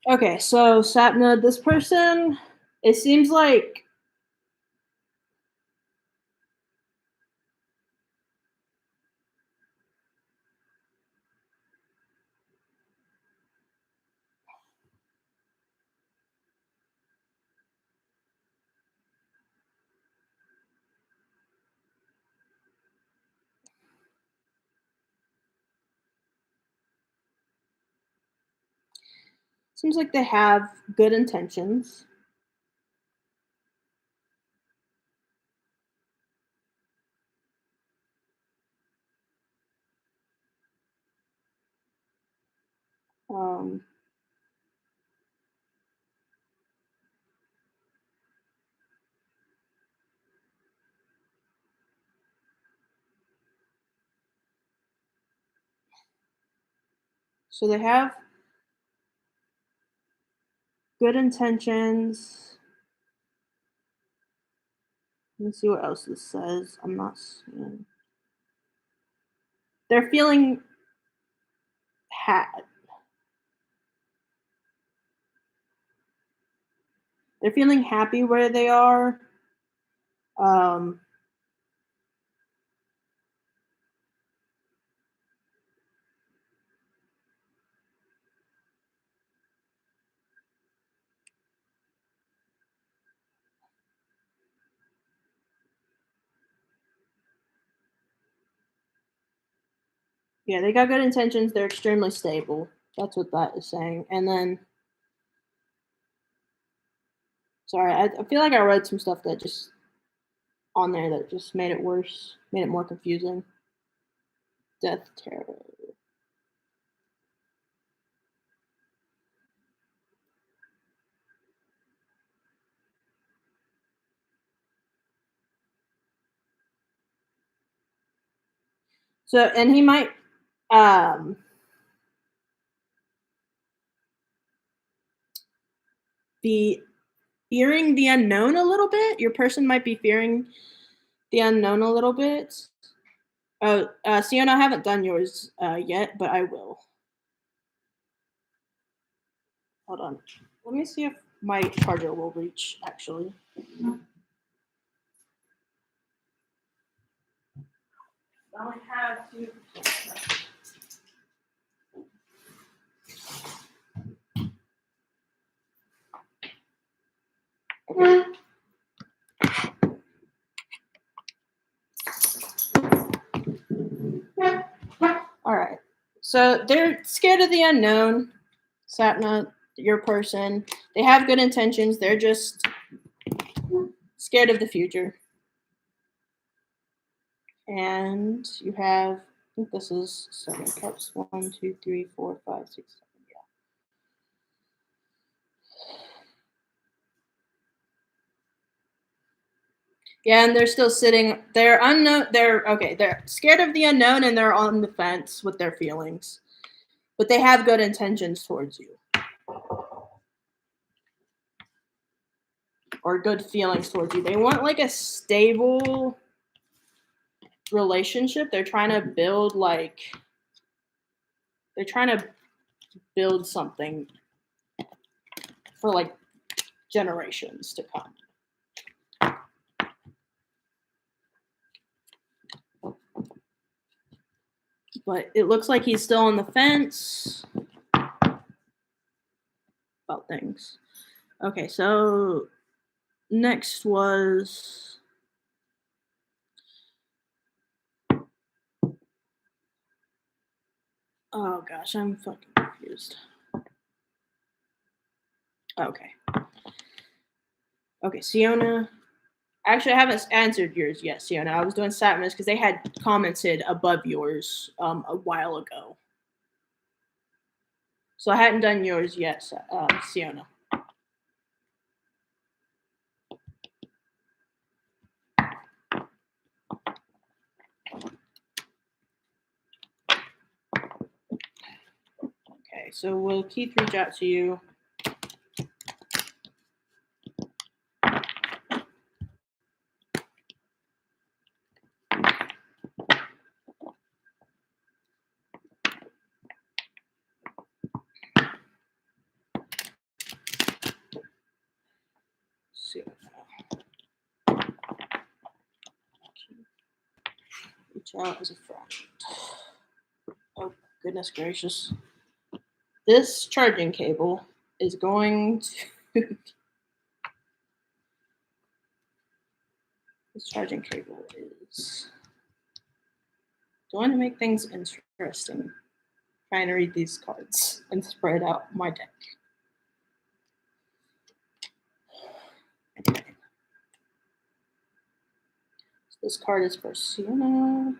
Okay, so Sapna, this person, it seems like they have good intentions. Um, so they have good intentions. Let me see what else this says. I'm not seeing. They're feeling they're feeling happy where they are. Um, yeah, they got good intentions. They're extremely stable. That's what that is saying. And then, sorry, I feel like I read some stuff that just on there that just made it worse, made it more confusing. Death terror. So, and he might be fearing the unknown a little bit. Your person might be fearing the unknown a little bit. Oh, Sienna, I haven't done yours yet, but I will. Hold on. Let me see if my charger will reach, actually. I only have two. All right. So they're scared of the unknown. Sapna, your person. They have good intentions. They're just scared of the future. And you have, I think this is 7 cups. 1, 2, 3, 4, 5, 6, 7. Yeah, and they're still sitting. They're unknown. They're okay. They're scared of the unknown, and they're on the fence with their feelings, but they have good intentions towards you, or good feelings towards you. They want like a stable relationship. They're trying to build they're trying to build something for like generations to come. But it looks like he's still on the fence about things. Okay, so next was oh gosh, I'm fucking confused. Okay. Okay, Siona. Actually, I haven't answered yours yet, Siona. I was doing Satmus because they had commented above yours a while ago. So I hadn't done yours yet, Siona. Okay, so will Keith reach out to you? Reach out as a friend. Oh, goodness gracious. This charging cable is going to. This charging cable is going to make things interesting. Trying to read these cards and spread out my deck. So this card is for Siona.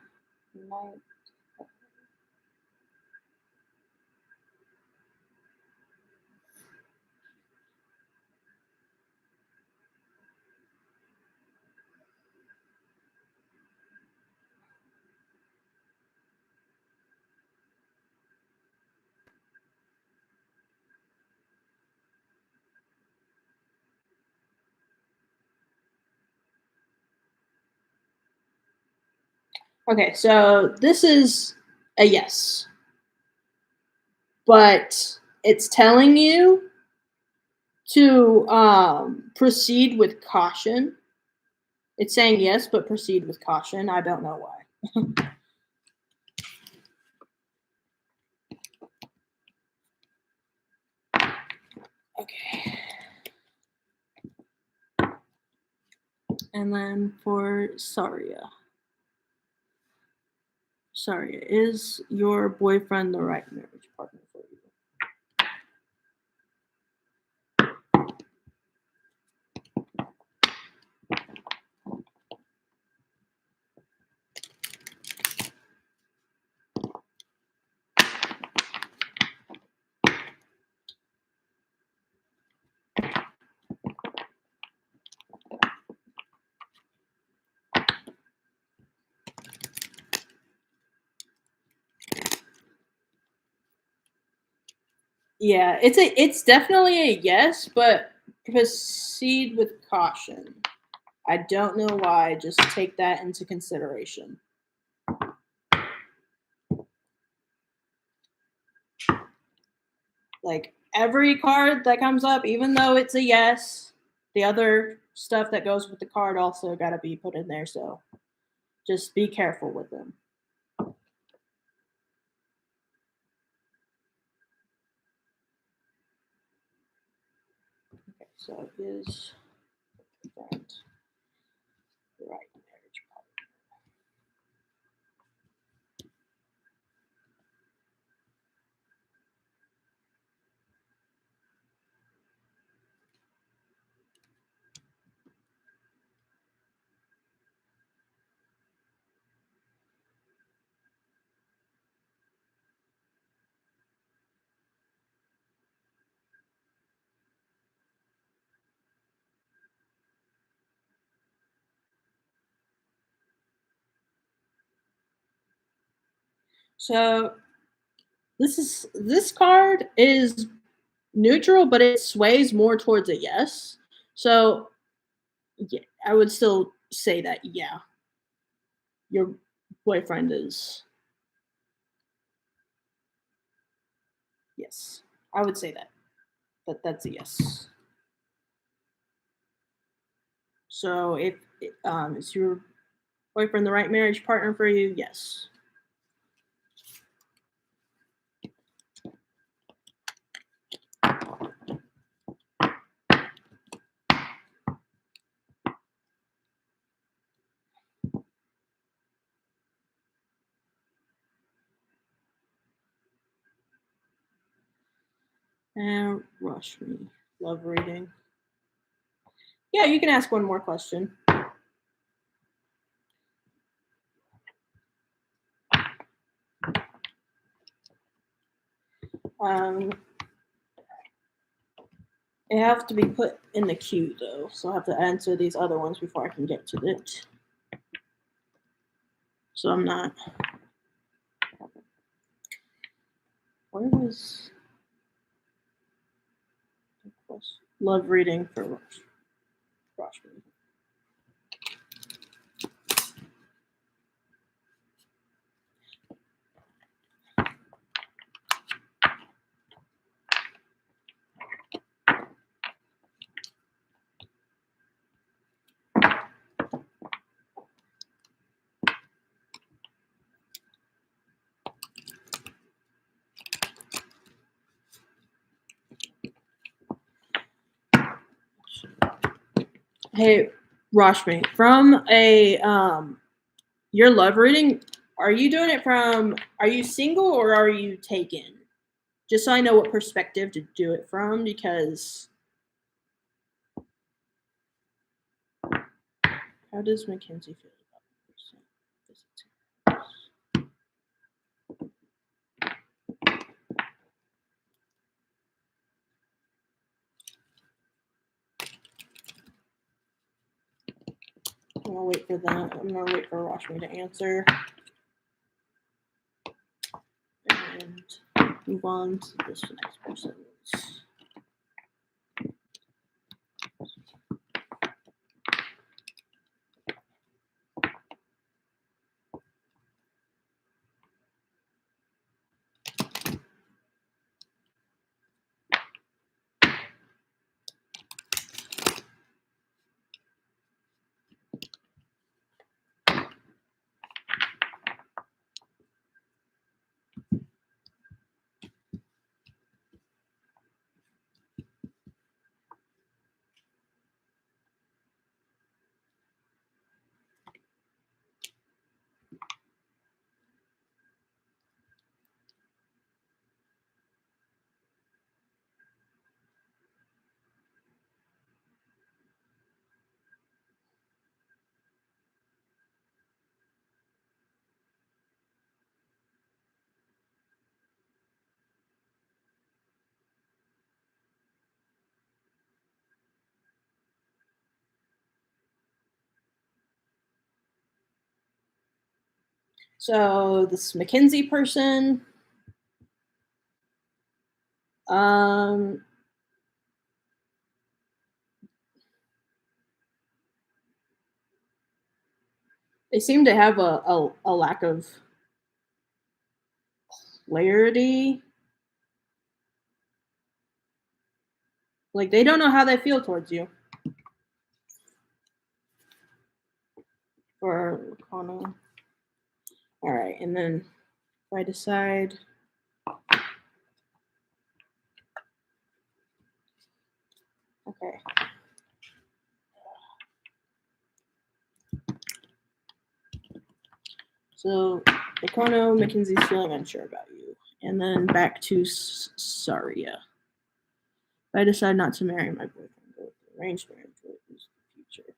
Okay, so this is a yes. But it's telling you to proceed with caution. It's saying yes, but proceed with caution. I don't know why. Okay. And then for Saria. Saria, is your boyfriend the right marriage partner for you? Yeah, it's definitely a yes, but proceed with caution. I don't know why. Just take that into consideration. Like every card that comes up, even though it's a yes, the other stuff that goes with the card also got to be put in there. So just be careful with them. Okay, so is friend the right marriage partner? So this card is neutral, but it sways more towards a yes. So yeah, I would still say that yeah, your boyfriend is yes. I would say that. That's a yes. So if is your boyfriend the right marriage partner for you? Yes. And rush me. Love reading. Yeah, you can ask one more question. It have to be put in the queue though, so I have to answer these other ones before I can get to it. So I'm not. Where was love reading for Rush? Hey, Rashmi, from a your love reading, are you doing it from? Are you single or are you taken? Just so I know what perspective to do it from, because how does Mackenzie feel about this? I'm gonna wait for that. I'm gonna wait for Rashmi to answer. And move on to this next person. So this Mackenzie person, they seem to have a lack of clarity. Like they don't know how they feel towards you. For Connell. All right, and then if I decide. Okay. So, Econo, Mackenzie's feeling unsure about you. And then back to Saria. If I decide not to marry my boyfriend, go with the arranged marriage, what is the future?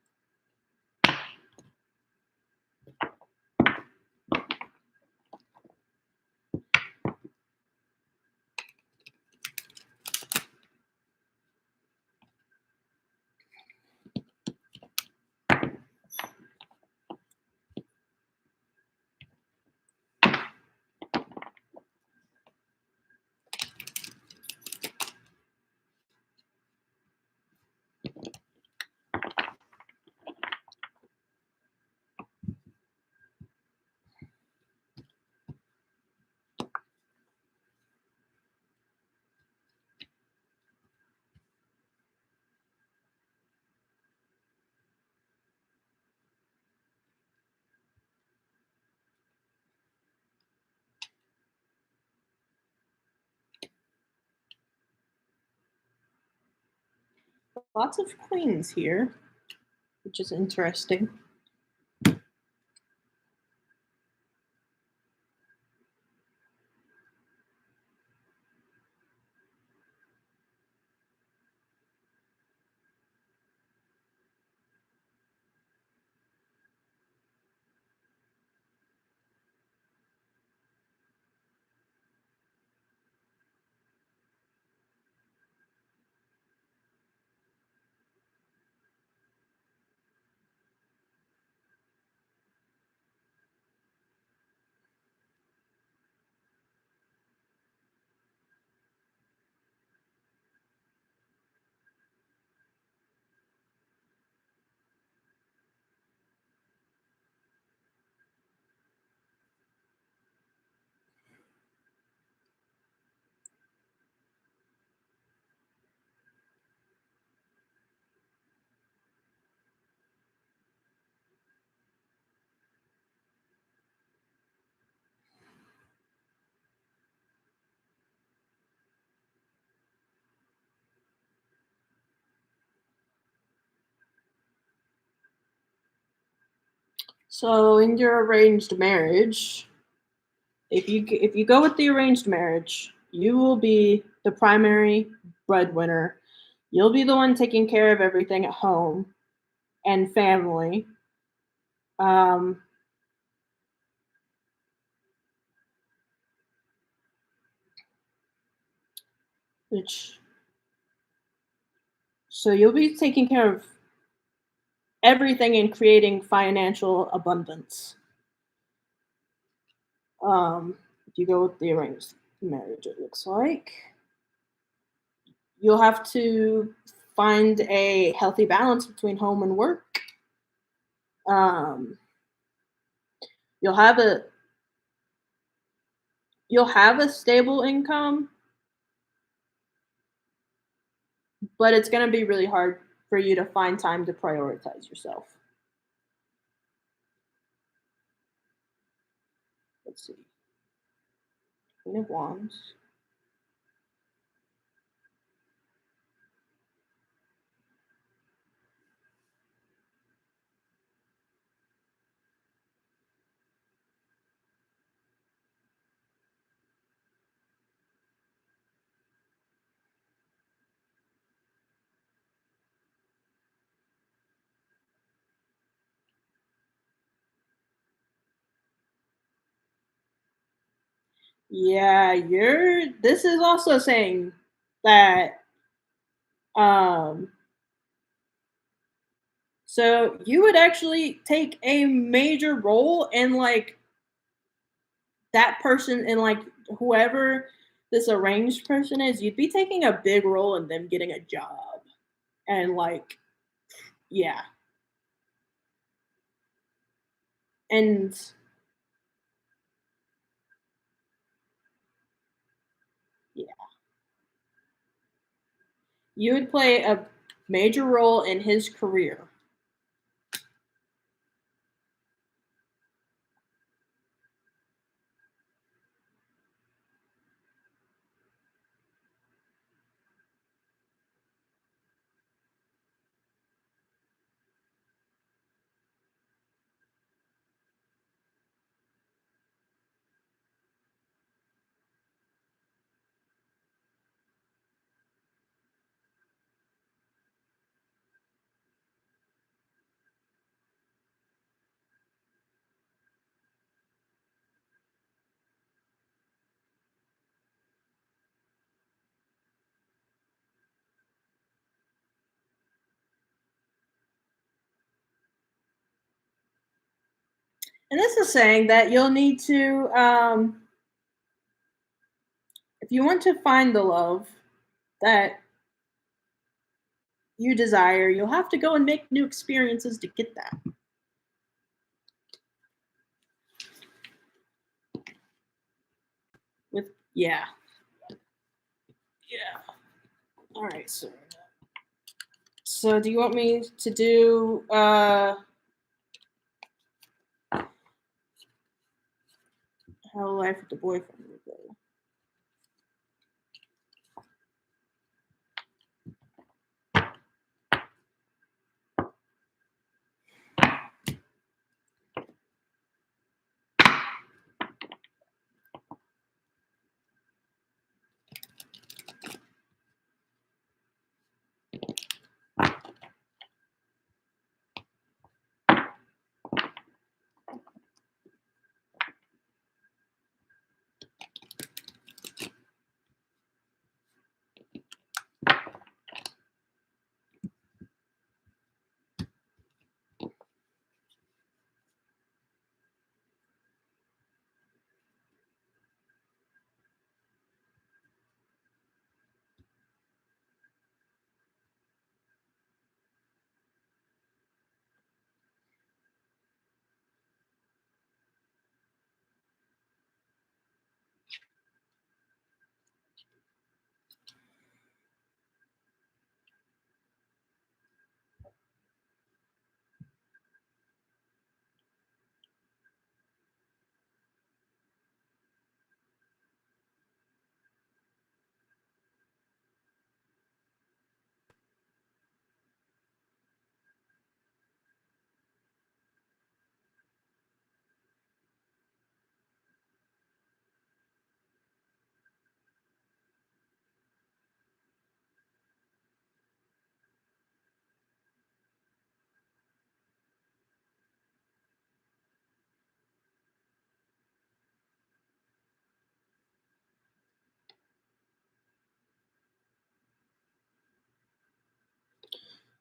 Lots of queens here, which is interesting. So in your arranged marriage, if you go with the arranged marriage, you will be the primary breadwinner. You'll be the one taking care of everything at home and family. Um, which so you'll be taking care of everything and creating financial abundance. If you go with the arranged marriage, it looks like you'll have to find a healthy balance between home and work. Um, you'll have a you'll have a stable income, but it's going to be really hard for you to find time to prioritize yourself. Let's see. Queen of Wands. Yeah, you're this is also saying that um so you would actually take a major role in like that person and like whoever this arranged person is, you'd be taking a big role in them getting a job. And like yeah. And yeah, you would play a major role in his career. And this is saying that you'll need to if you want to find the love that you desire, you'll have to go and make new experiences to get that. With yeah. Yeah. All right, so do you want me to do how life with the boyfriend would go?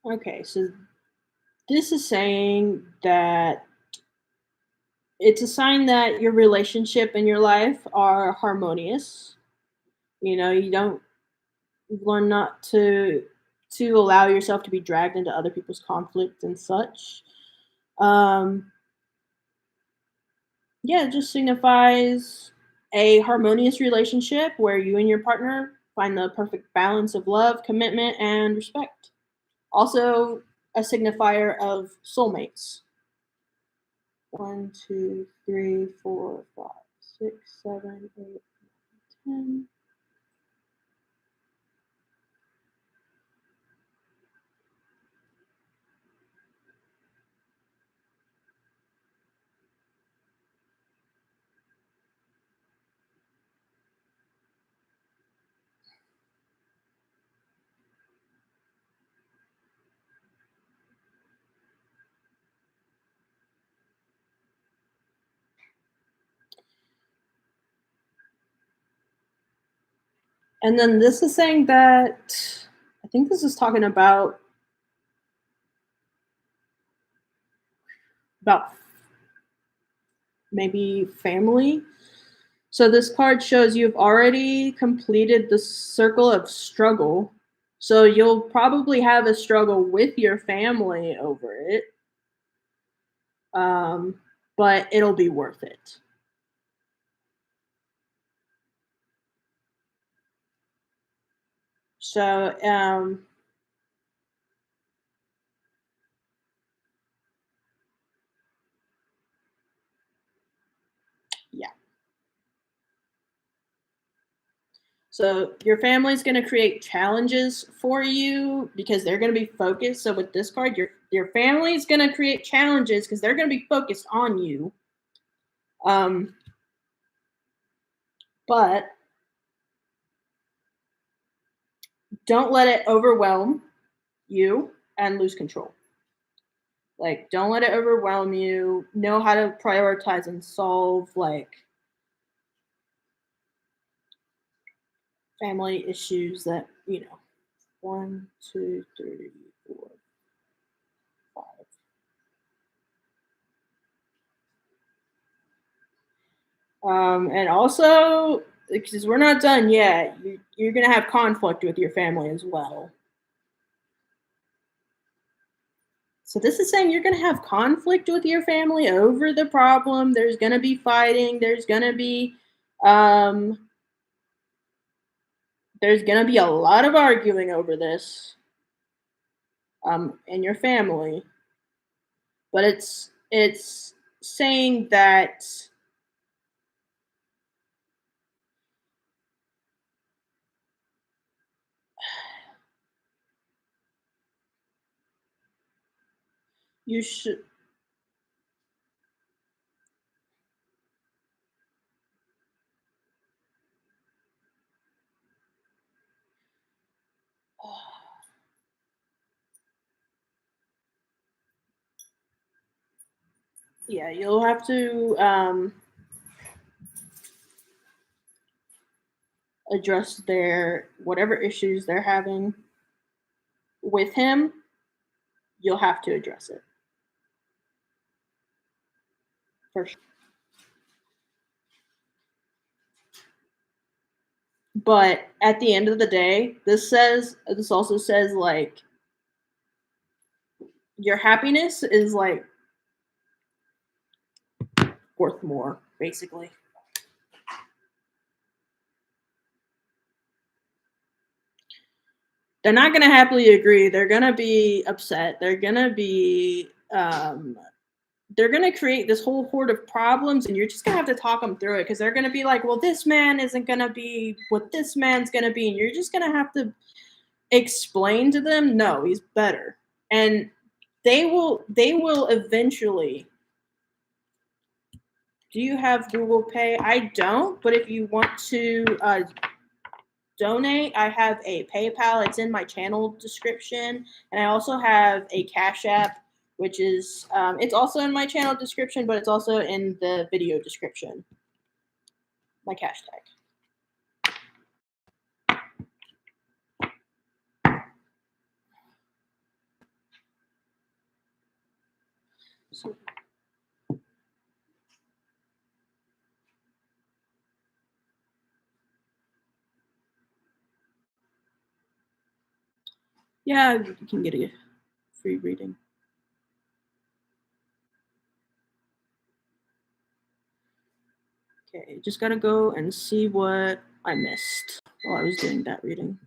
Okay, so this is saying that it's a sign that your relationship and your life are harmonious. You know, you don't learn not to allow yourself to be dragged into other people's conflict and such. Um, yeah, it just signifies a harmonious relationship where you and your partner find the perfect balance of love, commitment, and respect. Also, a signifier of soulmates. One, two, three, four, five, six, seven, eight, 10. And then this is saying that I think this is talking about maybe family. So this card shows you've already completed the circle of struggle. So you'll probably have a struggle with your family over it. Um, but it'll be worth it. So yeah. So your family's going to create challenges for you because they're going to be focused. So with this card, your family's going to create challenges because they're going to be focused on you. Um, but don't let it overwhelm you and lose control. Like, don't let it overwhelm you. Know how to prioritize and solve like family issues that you know. One, two, three, four, five. And also, because we're not done yet, you're going to have conflict with your family as well. So this is saying you're going to have conflict with your family over the problem. There's going to be fighting. Um, there's going to be a lot of arguing over this in your family. But it's saying that you should. Yeah, you'll have to address their whatever issues they're having with him. You'll have to address it for sure. But at the end of the day, this also says like your happiness is like worth more, basically. They're not gonna happily agree. They're gonna be upset. They're gonna create this whole horde of problems, and you're just gonna have to talk them through it because they're gonna be like, "Well, this man isn't gonna be what this man's gonna be," and you're just gonna have to explain to them, "No, he's better," and they will eventually. Do you have Google Pay? I don't, but if you want to donate, I have a PayPal. It's in my channel description, and I also have a Cash App, which is it's also in my channel description, but it's also in the video description. My cash tag. So, yeah, you can get a free reading. Okay, just gotta go and see what I missed while I was doing that reading.